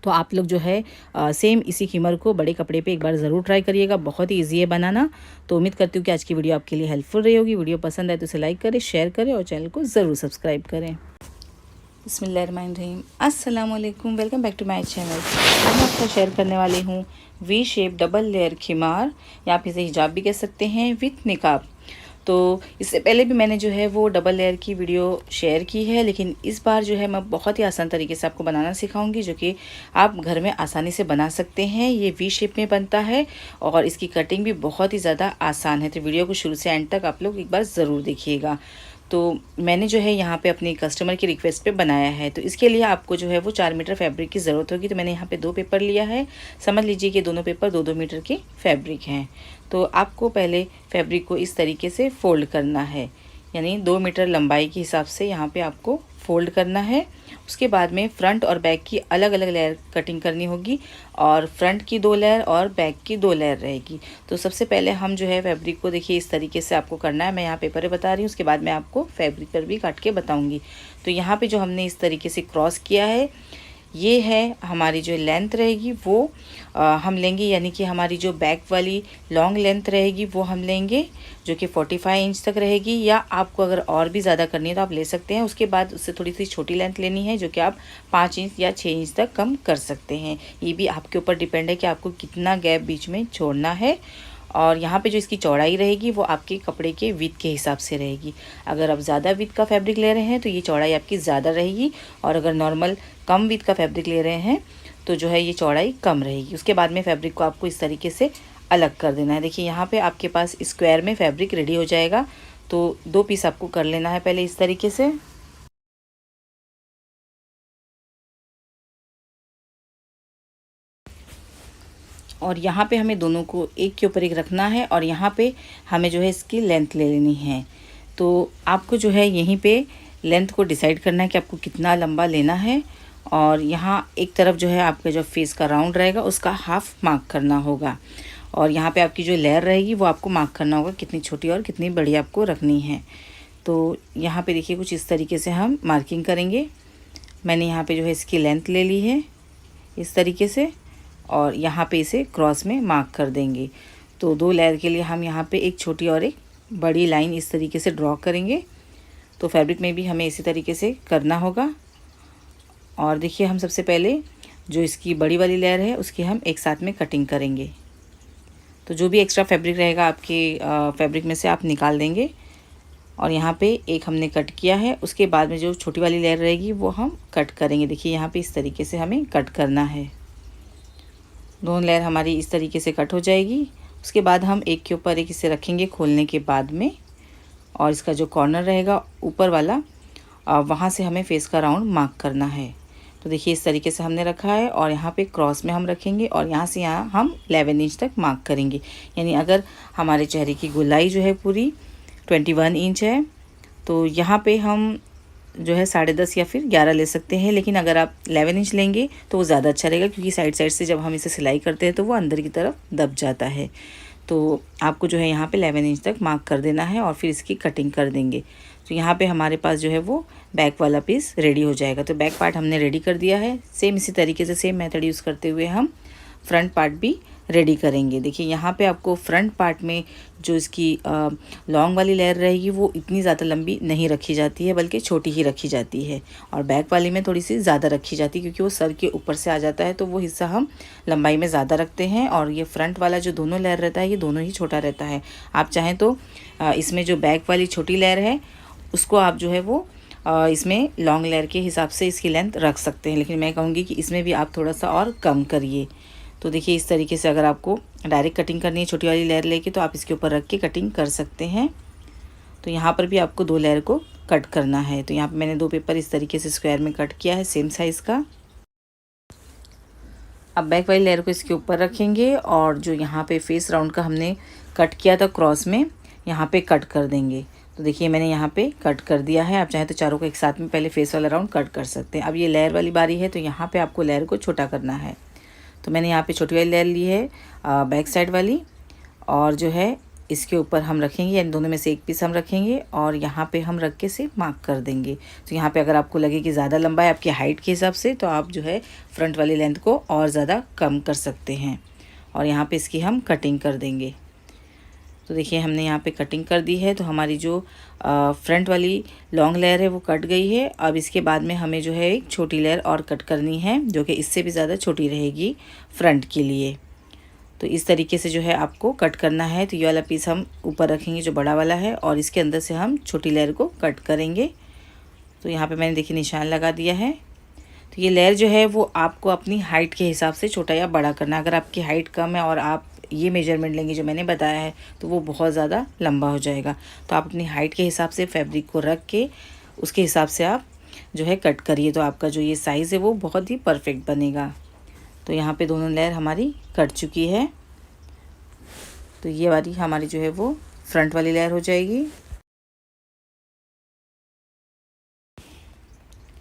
[SPEAKER 1] तो आप लोग जो है सेम इसी कीमर को बड़े कपड़े पे एक बार ज़रूर ट्राई करिएगा, बहुत ही ईजी है बनाना। तो उम्मीद करती हूँ कि आज की वीडियो आपके लिए हेल्पफुल रही होगी। वीडियो पसंद आए तो इसे लाइक करें, शेयर करें और चैनल को ज़रूर सब्सक्राइब करें। बिस्मिल्लाहिर्रहमानिर्रहीम। अस्सलाम वालेकुम, welcome back to my channel. आज मैं आपको शेयर करने वाली हूँ वी शेप डबल लेयर खिमार, या आप इसे हिजाब भी कह सकते हैं, विथ निकाब। तो इससे पहले भी मैंने जो है वो डबल लेयर की वीडियो शेयर की है, लेकिन इस बार जो है मैं बहुत ही आसान तरीके से आपको बनाना सिखाऊंगी, जो कि आप घर में आसानी से बना सकते हैं। ये वी शेप में बनता है और इसकी कटिंग भी बहुत ही ज़्यादा आसान है। तो वीडियो को शुरू से एंड तक आप लोग एक बार ज़रूर देखिएगा। तो मैंने जो है यहाँ पे अपनी कस्टमर की रिक्वेस्ट पे बनाया है। तो इसके लिए आपको जो है वो 4 मीटर फैब्रिक की ज़रूरत होगी। तो मैंने यहाँ पे 2 पेपर लिया है। समझ लीजिए कि दोनों पेपर 2-2 मीटर की फैब्रिक हैं। तो आपको पहले फैब्रिक को इस तरीके से फ़ोल्ड करना है, यानी 2 मीटर लंबाई के हिसाब से यहाँ पे आपको फ़ोल्ड करना है। उसके बाद में फ्रंट और बैक की अलग अलग लेयर कटिंग करनी होगी, और फ्रंट की 2 लेयर और बैक की 2 लेयर रहेगी। तो सबसे पहले हम जो है फैब्रिक को देखिए इस तरीके से आपको करना है। मैं यहाँ पेपर पे बता रही हूँ, उसके बाद मैं आपको फैब्रिक पर भी काट के बताऊँगी। तो यहाँ पे जो हमने इस तरीके से क्रॉस किया है, ये है हमारी जो लेंथ रहेगी वो हम लेंगे, यानी कि हमारी जो बैक वाली लॉन्ग लेंथ रहेगी वो हम लेंगे, जो कि 45 इंच तक रहेगी। या आपको अगर और भी ज़्यादा करनी है तो आप ले सकते हैं। उसके बाद उससे थोड़ी सी छोटी लेंथ लेनी है, जो कि आप 5 इंच या 6 इंच तक कम कर सकते हैं। ये भी आपके ऊपर डिपेंड है कि आपको कितना गैप बीच में छोड़ना है। और यहाँ पे जो इसकी चौड़ाई रहेगी वो आपके कपड़े के विड्थ के हिसाब से रहेगी। अगर आप ज़्यादा विड्थ का फैब्रिक ले रहे हैं तो ये चौड़ाई आपकी ज़्यादा रहेगी, और अगर नॉर्मल कम विड्थ का फैब्रिक ले रहे हैं तो जो है ये चौड़ाई कम रहेगी। उसके बाद में फैब्रिक को आपको इस तरीके से अलग कर देना है। देखिए यहाँ पे आपके पास स्क्वायर में फैब्रिक रेडी हो जाएगा। तो 2 पीस आपको कर लेना है पहले इस तरीके से। और यहाँ पे हमें दोनों को एक के ऊपर एक रखना है, और यहाँ पे हमें जो है इसकी लेंथ ले लेनी है। तो आपको जो है यहीं पे लेंथ को डिसाइड करना है कि आपको कितना लंबा लेना है। और यहाँ एक तरफ जो है आपका जो फेस का राउंड रहेगा उसका हाफ मार्क करना होगा, और यहाँ पे आपकी जो लेयर रहेगी वो आपको मार्क करना होगा कितनी छोटी और कितनी बड़ी आपको रखनी है। तो यहाँ पे देखिए कुछ इस तरीके से हम मार्किंग करेंगे। मैंने यहाँ पे जो है इसकी लेंथ ले ली है इस तरीके से, और यहाँ पे इसे क्रॉस में मार्क कर देंगे। तो 2 लेयर के लिए हम यहाँ पे एक छोटी और एक बड़ी लाइन इस तरीके से ड्रॉ करेंगे। तो फैब्रिक में भी हमें इसी तरीके से करना होगा। और देखिए हम सबसे पहले जो इसकी बड़ी वाली लेयर है उसकी हम एक साथ में कटिंग करेंगे। तो जो भी एक्स्ट्रा फैब्रिक रहेगा आपके फैब्रिक में से आप निकाल देंगे। और यहाँ पे एक हमने कट किया है, उसके बाद में जो छोटी वाली लेयर रहेगी वो हम कट करेंगे। देखिए यहाँ पे इस तरीके से हमें कट करना है। 2 लेयर हमारी इस तरीके से कट हो जाएगी। उसके बाद हम एक के ऊपर एक इसे रखेंगे खोलने के बाद में, और इसका जो कॉर्नर रहेगा ऊपर वाला वहाँ से हमें फेस का राउंड मार्क करना है। तो देखिए इस तरीके से हमने रखा है, और यहाँ पे क्रॉस में हम रखेंगे, और यहाँ से यहाँ हम 11 इंच तक मार्क करेंगे। यानी अगर हमारे चेहरे की गोलाई जो है पूरी 21 इंच है, तो यहाँ पे हम जो है 10.5 या फिर 11 ले सकते हैं। लेकिन अगर आप 11 इंच लेंगे तो वो ज़्यादा अच्छा रहेगा, क्योंकि साइड साइड से जब हम इसे सिलाई करते हैं तो वो अंदर की तरफ दब जाता है। तो आपको जो है यहाँ पे 11 इंच तक मार्क कर देना है, और फिर इसकी कटिंग कर देंगे। तो यहाँ पे हमारे पास जो है वो बैक वाला पीस रेडी हो जाएगा। तो बैक पार्ट हमने रेडी कर दिया है। सेम इसी तरीके से सेम मेथड यूज़ करते हुए हम फ्रंट पार्ट भी रेडी करेंगे। देखिए यहाँ पे आपको फ्रंट पार्ट में जो इसकी लॉन्ग वाली लेयर रहेगी वो इतनी ज़्यादा लंबी नहीं रखी जाती है, बल्कि छोटी ही रखी जाती है। और बैक वाली में थोड़ी सी ज़्यादा रखी जाती है, क्योंकि वो सर के ऊपर से आ जाता है, तो वो हिस्सा हम लंबाई में ज़्यादा रखते हैं। और ये फ्रंट वाला जो दोनों लेयर रहता है ये दोनों ही छोटा रहता है। आप चाहें तो इसमें जो बैक वाली छोटी लेयर है उसको आप जो है वो इसमें लॉन्ग लेयर के हिसाब से इसकी लेंथ रख सकते हैं, लेकिन मैं कहूँगी कि इसमें भी आप थोड़ा सा और कम करिए। तो देखिए इस तरीके से अगर आपको डायरेक्ट कटिंग करनी है छोटी वाली लेयर लेके, तो आप इसके ऊपर रख के कटिंग कर सकते हैं। तो यहाँ पर भी आपको 2 लेयर को कट करना है। तो यहाँ पे मैंने 2 पेपर इस तरीके से स्क्वायर में कट किया है सेम साइज़ का। अब बैक वाली लेयर को इसके ऊपर रखेंगे, और जो यहाँ पे फेस राउंड का हमने कट किया था क्रॉस में, यहाँ पे कट कर देंगे। तो देखिए मैंने यहाँ पे कट कर दिया है। आप चाहें तो चारों को एक साथ में पहले फेस वाला राउंड कट कर सकते हैं। अब ये लेयर वाली बारी है, तो यहाँ पे आपको लेयर को छोटा करना है। तो मैंने यहाँ पे छोटी वाली लेयर ली है बैक साइड वाली, और जो है इसके ऊपर हम रखेंगे, यानी दोनों में से एक पीस हम रखेंगे, और यहाँ पे हम रख के से मार्क कर देंगे। तो यहाँ पे अगर आपको लगे कि ज़्यादा लंबा है आपकी हाइट के हिसाब से, तो आप जो है फ्रंट वाली लेंथ को और ज़्यादा कम कर सकते हैं, और यहाँ पे इसकी हम कटिंग कर देंगे। तो देखिए हमने यहाँ पे कटिंग कर दी है। तो हमारी जो फ्रंट वाली लॉन्ग लेयर है वो कट गई है। अब इसके बाद में हमें जो है एक छोटी लेयर और कट करनी है, जो कि इससे भी ज़्यादा छोटी रहेगी फ्रंट के लिए। तो इस तरीके से जो है आपको कट करना है। तो ये वाला पीस हम ऊपर रखेंगे जो बड़ा वाला है, और इसके अंदर से हम छोटी लेयर को कट करेंगे। तो यहाँ पे मैंने देखिए निशान लगा दिया है। तो ये लेयर जो है वो आपको अपनी हाइट के हिसाब से छोटा या बड़ा करना है। अगर आपकी हाइट कम है और आप ये मेजरमेंट लेंगे जो मैंने बताया है, तो वो बहुत ज़्यादा लंबा हो जाएगा। तो आप अपनी हाइट के हिसाब से फैब्रिक को रख के उसके हिसाब से आप जो है कट करिए। तो आपका जो ये साइज़ है वो बहुत ही परफेक्ट बनेगा। तो यहाँ पे दोनों लेयर हमारी कट चुकी है। तो ये वाली हमारी जो है वो फ्रंट वाली लेयर हो जाएगी।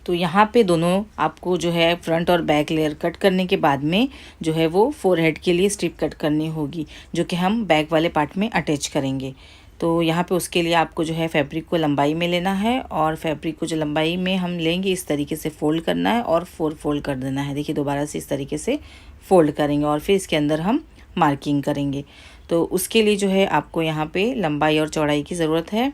[SPEAKER 1] तो यहाँ पे दोनों आपको जो है फ्रंट और बैक लेयर कट करने के बाद में जो है वो फोरहेड के लिए स्ट्रिप कट करनी होगी, जो कि हम बैक वाले पार्ट में अटैच करेंगे। तो यहाँ पे उसके लिए आपको जो है फैब्रिक को लंबाई में लेना है, और फैब्रिक को जो लंबाई में हम लेंगे इस तरीके से फ़ोल्ड करना है और 4 फोल्ड कर देना है। देखिए दोबारा से इस तरीके से फ़ोल्ड करेंगे और फिर इसके अंदर हम मार्किंग करेंगे। तो उसके लिए जो है आपको यहाँ पे लंबाई और चौड़ाई की ज़रूरत है।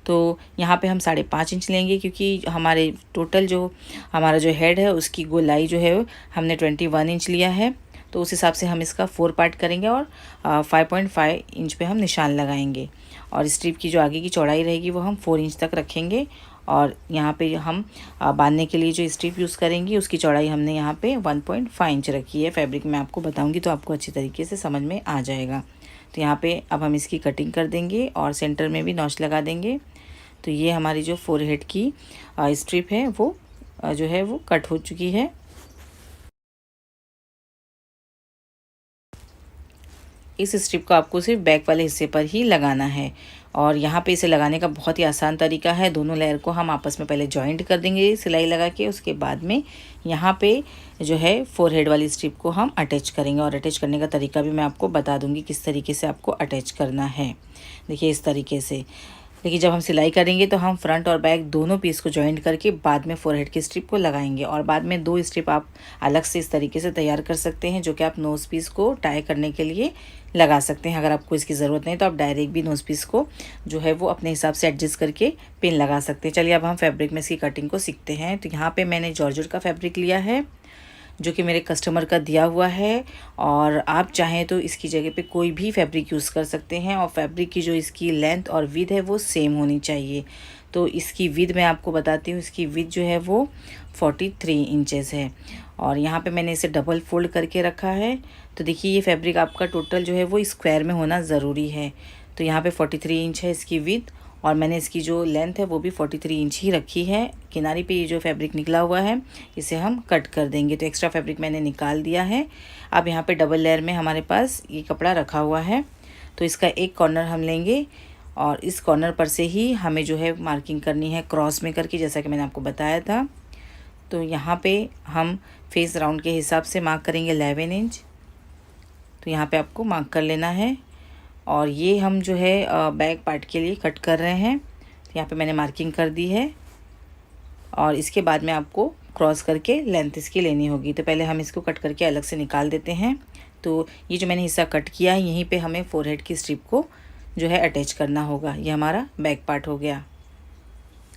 [SPEAKER 1] तो यहाँ पे हम 5.5 इंच लेंगे, क्योंकि हमारे टोटल जो हमारा जो हेड है उसकी गोलाई जो है हमने 21 इंच लिया है। तो उस हिसाब से हम इसका 4 पार्ट करेंगे और 5.5 इंच पे हम निशान लगाएंगे। और स्ट्रिप की जो आगे की चौड़ाई रहेगी वो हम 4 इंच तक रखेंगे। और यहाँ पे हम बांधने के लिए जो स्ट्रिप यूज़ करेंगे उसकी चौड़ाई हमने यहाँ पे 1.5 इंच रखी है। फैब्रिक मैं आपको बताऊँगी तो आपको अच्छी तरीके से समझ में आ जाएगा। तो यहाँ पे अब हम इसकी कटिंग कर देंगे और सेंटर में भी नॉच लगा देंगे। तो ये हमारी जो फोरहेड की स्ट्रिप है वो जो है वो कट हो चुकी है। इस स्ट्रिप को आपको सिर्फ बैक वाले हिस्से पर ही लगाना है, और यहाँ पे इसे लगाने का बहुत ही आसान तरीका है। दोनों लेयर को हम आपस में पहले जॉइंट कर देंगे सिलाई लगा के, उसके बाद में यहाँ पे जो है फोरहेड वाली स्ट्रिप को हम अटैच करेंगे। और अटैच करने का तरीका भी मैं आपको बता दूँगी किस तरीके से आपको अटैच करना है। देखिए इस तरीके से। देखिए जब हम सिलाई करेंगे तो हम फ्रंट और बैक दोनों पीस को जॉइंट करके बाद में फोरहेड की स्ट्रिप को लगाएंगे, और बाद में 2 स्ट्रिप आप अलग से इस तरीके से तैयार कर सकते हैं, जो कि आप नोज़ पीस को टाई करने के लिए लगा सकते हैं। अगर आपको इसकी ज़रूरत नहीं तो आप डायरेक्ट भी नोज़ पीस को जो है वो अपने हिसाब से एडजस्ट करके पिन लगा सकते हैं। चलिए अब हम फैब्रिक में इसकी कटिंग को सीखते हैं। तो यहाँ पर मैंने जॉर्जेट का फैब्रिक लिया है, जो कि मेरे कस्टमर का दिया हुआ है, और आप चाहें तो इसकी जगह पे कोई भी फैब्रिक यूज़ कर सकते हैं। और फैब्रिक की जो इसकी लेंथ और विड्थ है वो सेम होनी चाहिए। तो इसकी विड्थ मैं आपको बताती हूँ। इसकी विड्थ जो है वो 43 इंचेस है, और यहाँ पे मैंने इसे डबल फोल्ड करके रखा है। तो देखिए ये फैब्रिक आपका टोटल जो है वो स्क्वायर में होना ज़रूरी है। तो यहाँ पे 43 इंच है इसकी विड्थ, और मैंने इसकी जो लेंथ है वो भी 43 इंच ही रखी है। किनारे पे ये जो फैब्रिक निकला हुआ है इसे हम कट कर देंगे। तो एक्स्ट्रा फैब्रिक मैंने निकाल दिया है। अब यहाँ पे डबल लेयर में हमारे पास ये कपड़ा रखा हुआ है। तो इसका एक कॉर्नर हम लेंगे, और इस कॉर्नर पर से ही हमें जो है मार्किंग करनी है क्रॉस में करके, जैसा कि मैंने आपको बताया था। तो यहाँ पे हम फेस राउंड के हिसाब से मार्क करेंगे 11 इंच। तो यहाँ पे आपको मार्क कर लेना है, और ये हम जो है बैक पार्ट के लिए कट कर रहे हैं। तो यहाँ पे मैंने मार्किंग कर दी है, और इसके बाद में आपको क्रॉस करके लेंथ इसकी लेनी होगी। तो पहले हम इसको कट करके अलग से निकाल देते हैं। तो ये जो मैंने हिस्सा कट किया है यहीं पे हमें फोरहेड की स्ट्रिप को जो है अटैच करना होगा। ये हमारा बैक पार्ट हो गया।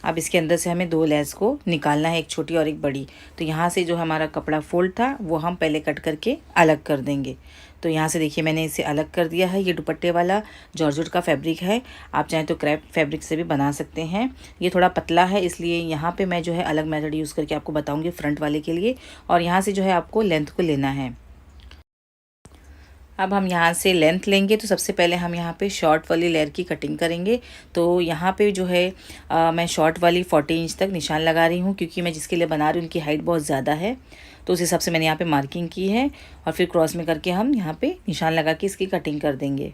[SPEAKER 1] अब इसके अंदर से हमें 2 लेयर्स को निकालना है, एक छोटी और एक बड़ी। तो यहाँ से जो हमारा कपड़ा फोल्ड था वो हम पहले कट करके अलग कर देंगे। तो यहाँ से देखिए मैंने इसे अलग कर दिया है। ये दुपट्टे वाला जॉर्जेट का फैब्रिक है, आप चाहें तो क्रेप फैब्रिक से भी बना सकते हैं। ये थोड़ा पतला है, इसलिए यहाँ पे मैं जो है अलग मेथड यूज़ करके आपको बताऊँगी फ्रंट वाले के लिए। और यहाँ से जो है आपको लेंथ को लेना है। अब हम यहाँ से लेंथ लेंगे, तो सबसे पहले हम यहाँ पे शॉर्ट वाली लेयर की कटिंग करेंगे। तो यहाँ पे जो है मैं शॉर्ट वाली 40 इंच तक निशान लगा रही हूँ, क्योंकि मैं जिसके लिए बना रही हूँ उनकी हाइट बहुत ज़्यादा है। तो उस हिसाब से मैंने यहाँ पे मार्किंग की है, और फिर क्रॉस में करके हम यहाँ पे निशान लगा के इसकी कटिंग कर देंगे।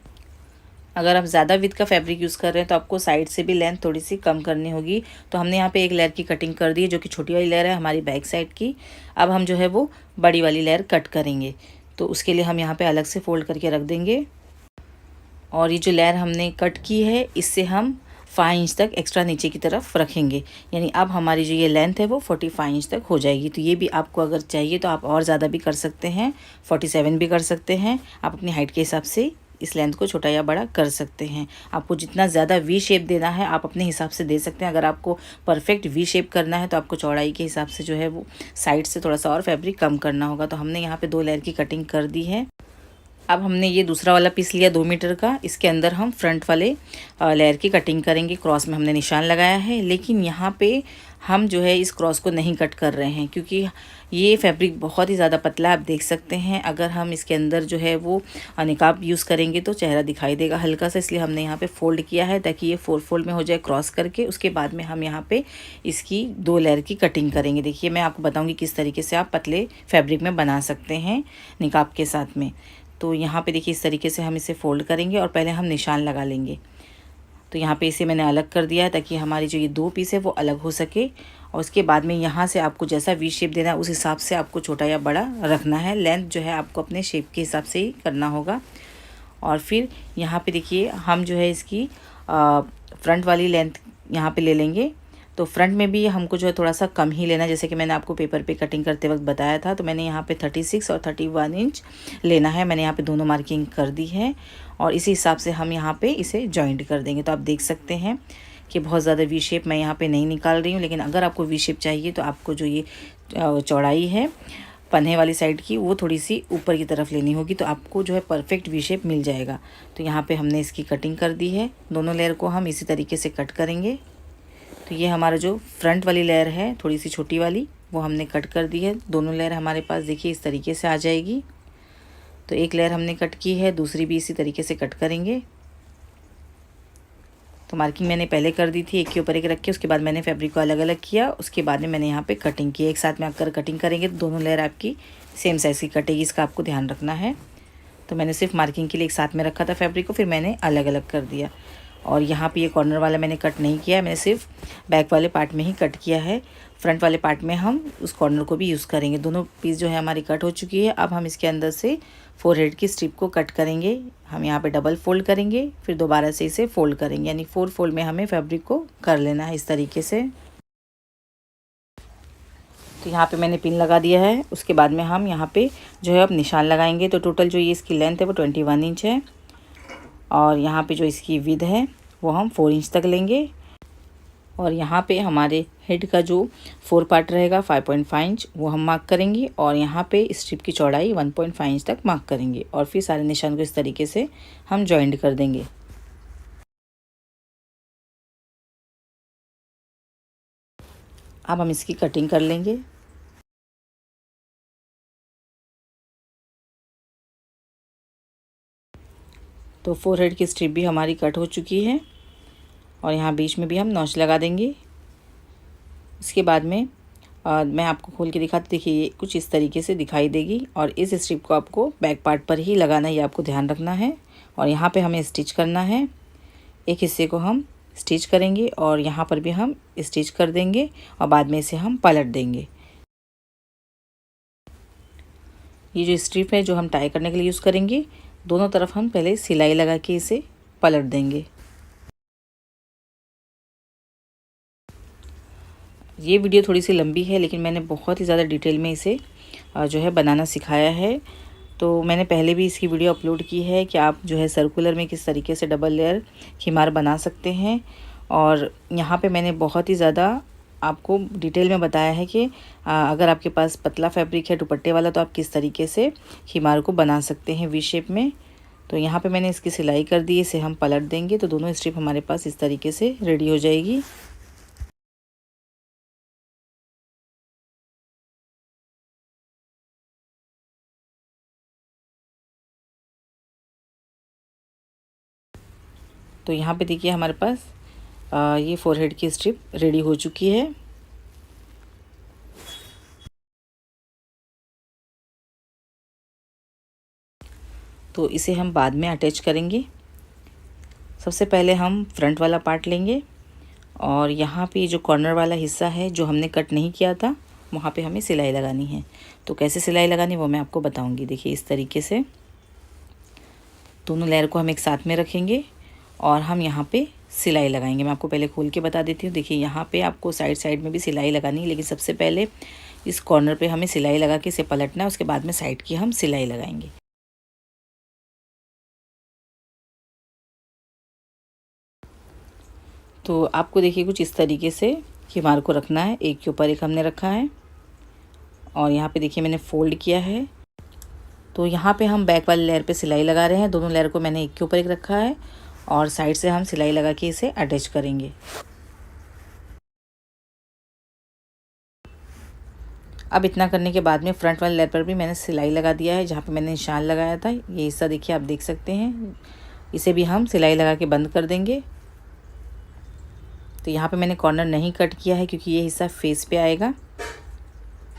[SPEAKER 1] अगर आप ज़्यादा विड्थ का फैब्रिक यूज़ कर रहे हैं तो आपको साइड से भी लेंथ थोड़ी सी कम करनी होगी। तो हमने यहाँ पे एक लेयर की कटिंग कर दी है, जो कि छोटी वाली लेयर है हमारी बैक साइड की। अब हम जो है वो बड़ी वाली लेयर कट करेंगे। तो उसके लिए हम यहाँ पे अलग से फोल्ड करके रख देंगे, और ये जो लेयर हमने कट की है इससे हम 5 इंच तक एक्स्ट्रा नीचे की तरफ रखेंगे। यानी अब हमारी जो ये लेंथ है वो 45 इंच तक हो जाएगी। तो ये भी आपको अगर चाहिए तो आप और ज़्यादा भी कर सकते हैं, 47 भी कर सकते हैं। आप अपनी हाइट के हिसाब से इस लेंथ को छोटा या बड़ा कर सकते हैं। आपको जितना ज़्यादा वी शेप देना है आप अपने हिसाब से दे सकते हैं। अगर आपको परफेक्ट वी शेप करना है तो आपको चौड़ाई के हिसाब से जो है वो साइड से थोड़ा सा और फैब्रिक कम करना होगा। तो हमने यहाँ पे 2 लेयर की कटिंग कर दी है। अब हमने ये दूसरा वाला पीस लिया 2 मीटर का, इसके अंदर हम फ्रंट वाले लेयर की कटिंग करेंगे। क्रॉस में हमने निशान लगाया है, लेकिन यहाँ पे हम जो है इस क्रॉस को नहीं कट कर रहे हैं क्योंकि ये फैब्रिक बहुत ही ज़्यादा पतला है। आप देख सकते हैं अगर हम इसके अंदर जो है वो निकाब यूज़ करेंगे तो चेहरा दिखाई देगा हल्का सा, इसलिए हमने यहाँ पे फोल्ड किया है ताकि ये 4 फोल्ड में हो जाए क्रॉस करके। उसके बाद में हम यहाँ पे इसकी 2 लेयर की कटिंग करेंगे। देखिए मैं आपको बताऊँगी किस तरीके से आप पतले फैब्रिक में बना सकते हैं निकाब के साथ में। तो यहाँ पे देखिए इस तरीके से हम इसे फ़ोल्ड करेंगे और पहले हम निशान लगा लेंगे। तो यहाँ पे इसे मैंने अलग कर दिया है ताकि हमारी जो ये 2 पीस है वो अलग हो सके। और उसके बाद में यहाँ से आपको जैसा वी शेप देना है उस हिसाब से आपको छोटा या बड़ा रखना है। लेंथ जो है आपको अपने शेप के हिसाब से ही करना होगा। और फिर यहाँ पे देखिए हम जो है इसकी फ्रंट वाली लेंथ यहाँ पे ले लेंगे। तो फ्रंट में भी हमको जो है थोड़ा सा कम ही लेना है, जैसे कि मैंने आपको पेपर पे कटिंग करते वक्त बताया था। तो मैंने यहाँ पे 36 और 31 इंच लेना है। मैंने यहाँ पे दोनों मार्किंग कर दी है और इसी हिसाब से हम यहाँ पे इसे जॉइंट कर देंगे। तो आप देख सकते हैं कि बहुत ज़्यादा वी शेप मैं यहाँ पे नहीं निकाल रही हूँ, लेकिन अगर आपको वी शेप चाहिए तो आपको जो ये चौड़ाई है पन्ने वाली साइड की वो थोड़ी सी ऊपर की तरफ लेनी होगी, तो आपको जो है परफेक्ट वी शेप मिल जाएगा। तो यहाँ पे हमने इसकी कटिंग कर दी है। दोनों लेयर को हम इसी तरीके से कट करेंगे। तो ये हमारा जो फ्रंट वाली लेयर है थोड़ी सी छोटी वाली वो हमने कट कर दी है। दोनों लेयर हमारे पास देखिए इस तरीके से आ जाएगी। तो एक लेयर हमने कट की है, दूसरी भी इसी तरीके से कट करेंगे। तो मार्किंग मैंने पहले कर दी थी एक के ऊपर एक रख के, उसके बाद मैंने फैब्रिक को अलग अलग किया। उसके बाद में मैंने यहाँ पे कटिंग की। एक साथ में अगर कटिंग करेंगे तो दोनों लेयर आपकी सेम साइज़ की कटेगी, इसका आपको ध्यान रखना है। तो मैंने सिर्फ मार्किंग के लिए एक साथ में रखा था फैब्रिक को, फिर मैंने अलग अलग कर दिया। और यहाँ पे ये कॉर्नर वाला मैंने कट नहीं किया है, मैंने सिर्फ बैक वाले पार्ट में ही कट किया है। फ्रंट वाले पार्ट में हम उस कॉर्नर को भी यूज़ करेंगे। दोनों पीस जो है हमारी कट हो चुकी है। अब हम इसके अंदर से फोरहेड की स्ट्रिप को कट करेंगे। हम यहाँ पे डबल फोल्ड करेंगे, फिर दोबारा से इसे फोल्ड करेंगे, यानी 4 फोल्ड में हमें फैब्रिक को कर लेना है इस तरीके से। तो यहाँ पे मैंने पिन लगा दिया है। उसके बाद में हम यहाँ पे जो है अब निशान लगाएंगे। तो टोटल जो ये इसकी लेंथ है वो 21 इंच है और यहाँ पे जो इसकी विड्थ है वो हम 4 इंच तक लेंगे। और यहाँ पे हमारे हेड का जो 4 पार्ट रहेगा 5.5 इंच वो हम मार्क करेंगे और यहाँ पे स्ट्रिप की चौड़ाई 1.5 इंच तक मार्क करेंगे और फिर सारे निशान को इस तरीके से हम जॉइंट कर देंगे। अब हम इसकी कटिंग कर लेंगे। तो फोरहेड की स्ट्रिप भी हमारी कट हो चुकी है और यहाँ बीच में भी हम नॉच लगा देंगे। इसके बाद में मैं आपको खोल के दिखाती, देखिए ये कुछ इस तरीके से दिखाई देगी और इस स्ट्रिप को आपको बैक पार्ट पर ही लगाना है, ये आपको ध्यान रखना है। और यहाँ पे हमें स्टिच करना है। एक हिस्से को हम स्टिच करेंगे और यहाँ पर भी हम स्टिच कर देंगे और बाद में इसे हम पलट देंगे। ये जो स्ट्रिप है जो हम टाई करने के लिए यूज़ करेंगे, दोनों तरफ हम पहले सिलाई लगा के इसे पलट देंगे। ये वीडियो थोड़ी सी लंबी है लेकिन मैंने बहुत ही ज़्यादा डिटेल में इसे जो है बनाना सिखाया है। तो मैंने पहले भी इसकी वीडियो अपलोड की है कि आप जो है सर्कुलर में किस तरीके से डबल लेयर खीमार बना सकते हैं। और यहाँ पे मैंने बहुत ही ज़्यादा आपको डिटेल में बताया है कि अगर आपके पास पतला फैब्रिक है दुपट्टे वाला तो आप किस तरीके से खीमार को बना सकते हैं वी शेप में। तो यहाँ पे मैंने इसकी सिलाई कर दी, इसे हम पलट देंगे तो दोनों स्ट्रिप हमारे पास इस तरीके से रेडी हो जाएगी। तो यहाँ पे देखिए हमारे पास ये फोरहेड की स्ट्रिप रेडी हो चुकी है। तो इसे हम बाद में अटैच करेंगे। सबसे पहले हम फ्रंट वाला पार्ट लेंगे और यहाँ पे जो कॉर्नर वाला हिस्सा है जो हमने कट नहीं किया था वहाँ पे हमें सिलाई लगानी है। तो कैसे सिलाई लगानी वो मैं आपको बताऊँगी। देखिए इस तरीके से दोनों लेयर को हम एक साथ में रखेंगे और हम यहाँ पे सिलाई लगाएंगे। मैं आपको पहले खोल के बता देती हूँ। देखिए यहाँ पे आपको साइड साइड में भी सिलाई लगानी है, लेकिन सबसे पहले इस कॉर्नर पे हमें सिलाई लगा के इसे पलटना है, उसके बाद में साइड की हम सिलाई लगाएंगे। तो आपको देखिए कुछ इस तरीके से खीमार को रखना है, एक के ऊपर एक हमने रखा है और यहाँ पे देखिए मैंने फ़ोल्ड किया है। तो यहाँ पे हम बैक वाले लेयर पे सिलाई लगा रहे हैं। दोनों लेयर को मैंने एक के ऊपर एक रखा है और साइड से हम सिलाई लगा के इसे अटैच करेंगे। अब इतना करने के बाद में फ्रंट वाले लेयर पर भी मैंने सिलाई लगा दिया है, जहाँ पे मैंने निशान लगाया था। ये हिस्सा देखिए आप देख सकते हैं, इसे भी हम सिलाई लगा के बंद कर देंगे। तो यहाँ पे मैंने कॉर्नर नहीं कट किया है क्योंकि ये हिस्सा फेस पे आएगा।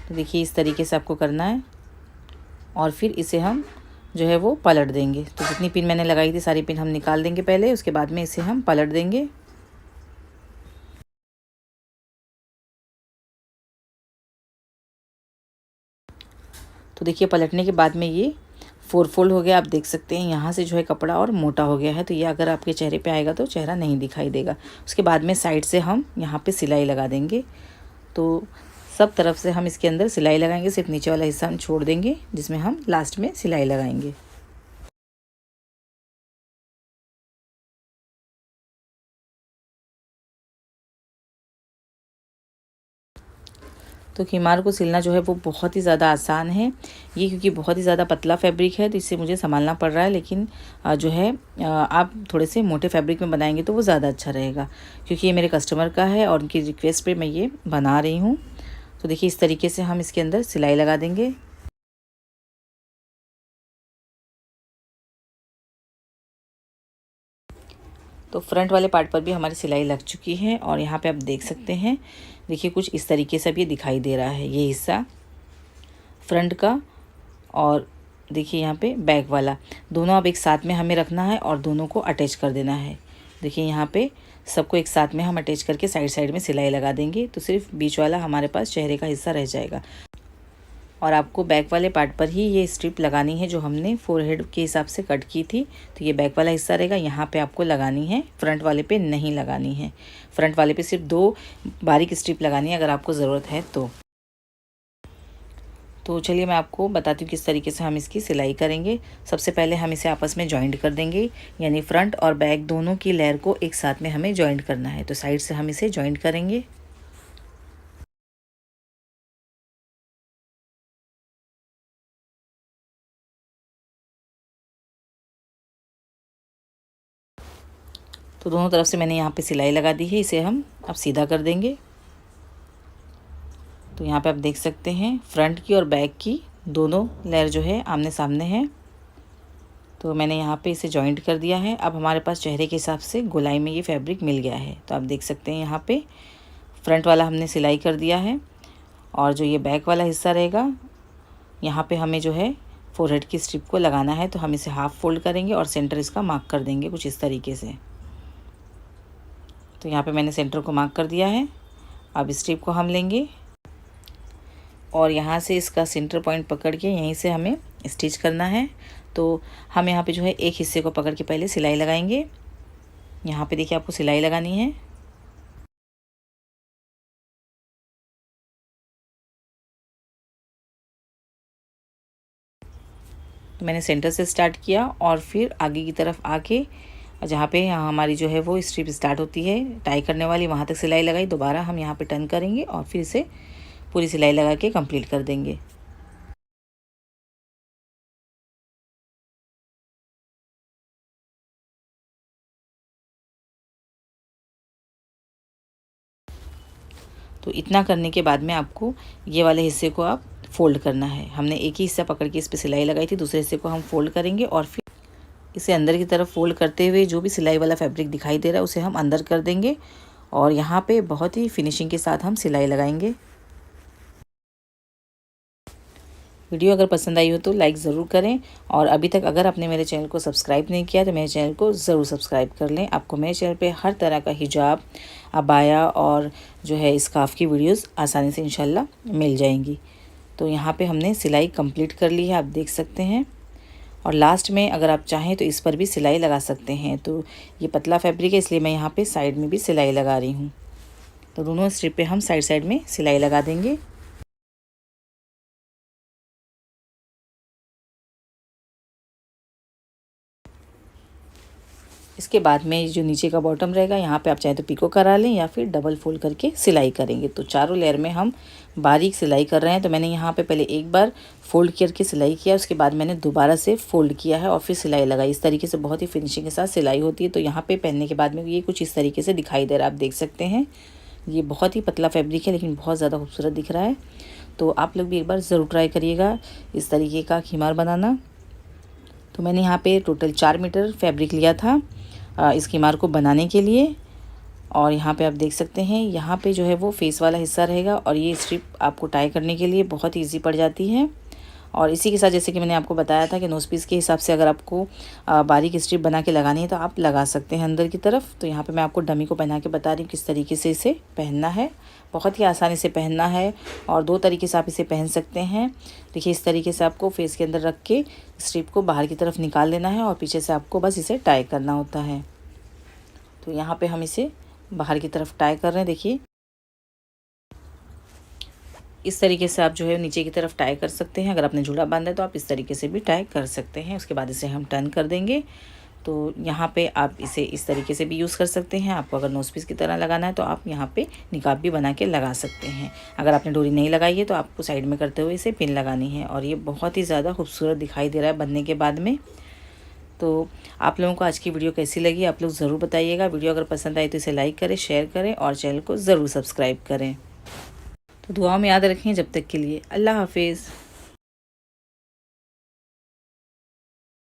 [SPEAKER 1] तो देखिए इस तरीके से आपको करना है और फिर इसे हम जो है वो पलट देंगे। तो जितनी पिन मैंने लगाई थी सारी पिन हम निकाल देंगे पहले, उसके बाद में इसे हम पलट देंगे। तो देखिए पलटने के बाद में ये 4 फोल्ड हो गया। आप देख सकते हैं यहाँ से जो है कपड़ा और मोटा हो गया है। तो ये अगर आपके चेहरे पे आएगा तो चेहरा नहीं दिखाई देगा। उसके बाद में साइड से हम यहाँ पे सिलाई लगा देंगे। तो सब तरफ से हम इसके अंदर सिलाई लगाएंगे, सिर्फ नीचे वाला हिस्सा हम छोड़ देंगे जिसमें हम लास्ट में सिलाई लगाएंगे। तो खीमार को सिलना जो है वो बहुत ही ज़्यादा आसान है। ये क्योंकि बहुत ही ज़्यादा पतला फैब्रिक है तो इससे मुझे संभालना पड़ रहा है, लेकिन जो है आप थोड़े से मोटे फैब्रिक में बनाएंगे तो वो ज़्यादा अच्छा रहेगा, क्योंकि ये मेरे कस्टमर का है और उनकी रिक्वेस्ट पे मैं ये बना रही हूँ। तो देखिए इस तरीके से हम इसके अंदर सिलाई लगा देंगे। तो फ्रंट वाले पार्ट पर भी हमारी सिलाई लग चुकी है और यहाँ पे आप देख सकते हैं, देखिए कुछ इस तरीके से भी दिखाई दे रहा है ये हिस्सा फ्रंट का। और देखिए यहाँ पे बैक वाला, दोनों अब एक साथ में हमें रखना है और दोनों को अटैच कर देना है। देखिए यहाँ पे सबको एक साथ में हम अटैच करके साइड साइड में सिलाई लगा देंगे। तो सिर्फ बीच वाला हमारे पास चेहरे का हिस्सा रह जाएगा और आपको बैक वाले पार्ट पर ही ये स्ट्रिप लगानी है जो हमने फोरहेड के हिसाब से कट की थी। तो ये बैक वाला हिस्सा रहेगा, यहाँ पे आपको लगानी है, फ्रंट वाले पे नहीं लगानी है। फ्रंट वाले पे सिर्फ 2 बारीक स्ट्रिप लगानी है अगर आपको ज़रूरत है तो चलिए मैं आपको बताती हूँ किस तरीके से हम इसकी सिलाई करेंगे। सबसे पहले हम इसे आपस में जॉइंट कर देंगे, यानी फ्रंट और बैक दोनों की लेयर को एक साथ में हमें जॉइंट करना है। तो साइड से हम इसे जॉइंट करेंगे। तो दोनों तरफ से मैंने यहाँ पे सिलाई लगा दी है, इसे हम अब सीधा कर देंगे। तो यहाँ पे आप देख सकते हैं फ्रंट की और बैक की दोनों लेयर जो है आमने सामने है। तो मैंने यहाँ पे इसे जॉइंट कर दिया है। अब हमारे पास चेहरे के हिसाब से गोलाई में ये फैब्रिक मिल गया है। तो आप देख सकते हैं यहाँ पे फ्रंट वाला हमने सिलाई कर दिया है और जो ये बैक वाला हिस्सा रहेगा यहाँ पे हमें जो है फोरहेड की स्ट्रिप को लगाना है। तो हम इसे हाफ फोल्ड करेंगे और सेंटर इसका मार्क कर देंगे कुछ इस तरीके से। तो यहाँ पे मैंने सेंटर को मार्क कर दिया है। अब स्ट्रिप को हम लेंगे और यहाँ से इसका सेंटर पॉइंट पकड़ के यहीं से हमें स्टिच करना है। तो हम यहाँ पे जो है एक हिस्से को पकड़ के पहले सिलाई लगाएंगे। यहाँ पे देखिए आपको सिलाई लगानी है। तो मैंने सेंटर से स्टार्ट किया और फिर आगे की तरफ आके जहाँ पे यहाँ हमारी जो है वो स्ट्रिप स्टार्ट होती है टाई करने वाली, वहाँ तक सिलाई लगाई। दोबारा हम यहाँ पे टर्न करेंगे और फिर इसे पूरी सिलाई लगा के कंप्लीट कर देंगे। तो इतना करने के बाद में आपको ये वाले हिस्से को आप फोल्ड करना है। हमने एक ही हिस्सा पकड़ के इस पर सिलाई लगाई थी, दूसरे हिस्से को हम फोल्ड करेंगे और फिर इसे अंदर की तरफ फोल्ड करते हुए जो भी सिलाई वाला फैब्रिक दिखाई दे रहा है उसे हम अंदर कर देंगे और यहाँ पे बहुत ही फिनिशिंग के साथ हम सिलाई लगाएंगे। वीडियो अगर पसंद आई हो तो लाइक ज़रूर करें और अभी तक अगर आपने मेरे चैनल को सब्सक्राइब नहीं किया तो मेरे चैनल को ज़रूर सब्सक्राइब कर लें। आपको मेरे चैनल पे हर तरह का हिजाब, अबाया और जो है स्कार्फ की वीडियोस आसानी से इंशाल्लाह मिल जाएंगी। तो यहाँ पे हमने सिलाई कंप्लीट कर ली है, आप देख सकते हैं। और लास्ट में अगर आप चाहें तो इस पर भी सिलाई लगा सकते हैं। तो ये पतला फैब्रिक है इसलिए मैं यहाँ पे साइड में भी सिलाई लगा रही हूँ। तो दोनों स्ट्रिप पे हम साइड साइड में सिलाई लगा देंगे। इसके बाद में जो नीचे का बॉटम रहेगा यहाँ पे आप चाहे तो पिको करा लें या फिर डबल फोल्ड करके सिलाई करेंगे। तो चारों लेयर में हम बारीक सिलाई कर रहे हैं। तो मैंने यहाँ पे पहले एक बार फोल्ड करके सिलाई किया, उसके बाद मैंने दोबारा से फोल्ड किया है और फिर सिलाई लगाई। इस तरीके से बहुत ही फिनिशिंग के साथ सिलाई होती है। तो यहाँ पे पहनने के बाद में ये कुछ इस तरीके से दिखाई दे रहा है, आप देख सकते हैं। ये बहुत ही पतला फैब्रिक है लेकिन बहुत ज़्यादा खूबसूरत दिख रहा है। तो आप लोग भी एक बार ज़रूर ट्राई करिएगा इस तरीके का खीमार बनाना। तो मैंने यहाँ पे टोटल 4 मीटर फैब्रिक लिया था इस खीमार को बनाने के लिए। और यहाँ पे आप देख सकते हैं, यहाँ पे जो है वो फेस वाला हिस्सा रहेगा और ये स्ट्रिप आपको टाई करने के लिए बहुत ईजी पड़ जाती है। और इसी के साथ जैसे कि मैंने आपको बताया था कि नोज पीस के हिसाब से अगर आपको बारीक स्ट्रिप बना के लगानी है तो आप लगा सकते हैं अंदर की तरफ। तो यहाँ पे मैं आपको डमी को पहना के बता रही हूँ किस तरीके से इसे पहनना है। बहुत ही आसानी से पहनना है और 2 तरीके से आप इसे पहन सकते हैं। देखिए इस तरीके से आपको फेस के अंदर रख के स्ट्रिप को बाहर की तरफ निकाल लेना है और पीछे से आपको बस इसे टाई करना होता है। तो यहाँ पे हम इसे बाहर की तरफ टाई कर रहे हैं। देखिए इस तरीके से आप जो है नीचे की तरफ टाई कर सकते हैं। अगर आपने जूड़ा बांधा है तो आप इस तरीके से भी टाई कर सकते हैं। उसके बाद इसे हम टर्न कर देंगे। तो यहाँ पे आप इसे इस तरीके से भी यूज़ कर सकते हैं। आपको अगर नोज पीस की तरह लगाना है तो आप यहाँ पे निकाब भी बना के लगा सकते हैं। अगर आपने डोरी नहीं लगाई है तो आपको साइड में करते हुए इसे पिन लगानी है। और ये बहुत ही ज़्यादा खूबसूरत दिखाई दे रहा है बनने के बाद में। तो आप लोगों को आज की वीडियो कैसी लगी आप लोग ज़रूर बताइएगा। वीडियो अगर पसंद आई तो इसे लाइक करें, शेयर करें और चैनल को ज़रूर सब्सक्राइब करें। तो दुआओं में याद रखें। जब तक के लिए अल्लाह हाफिज़।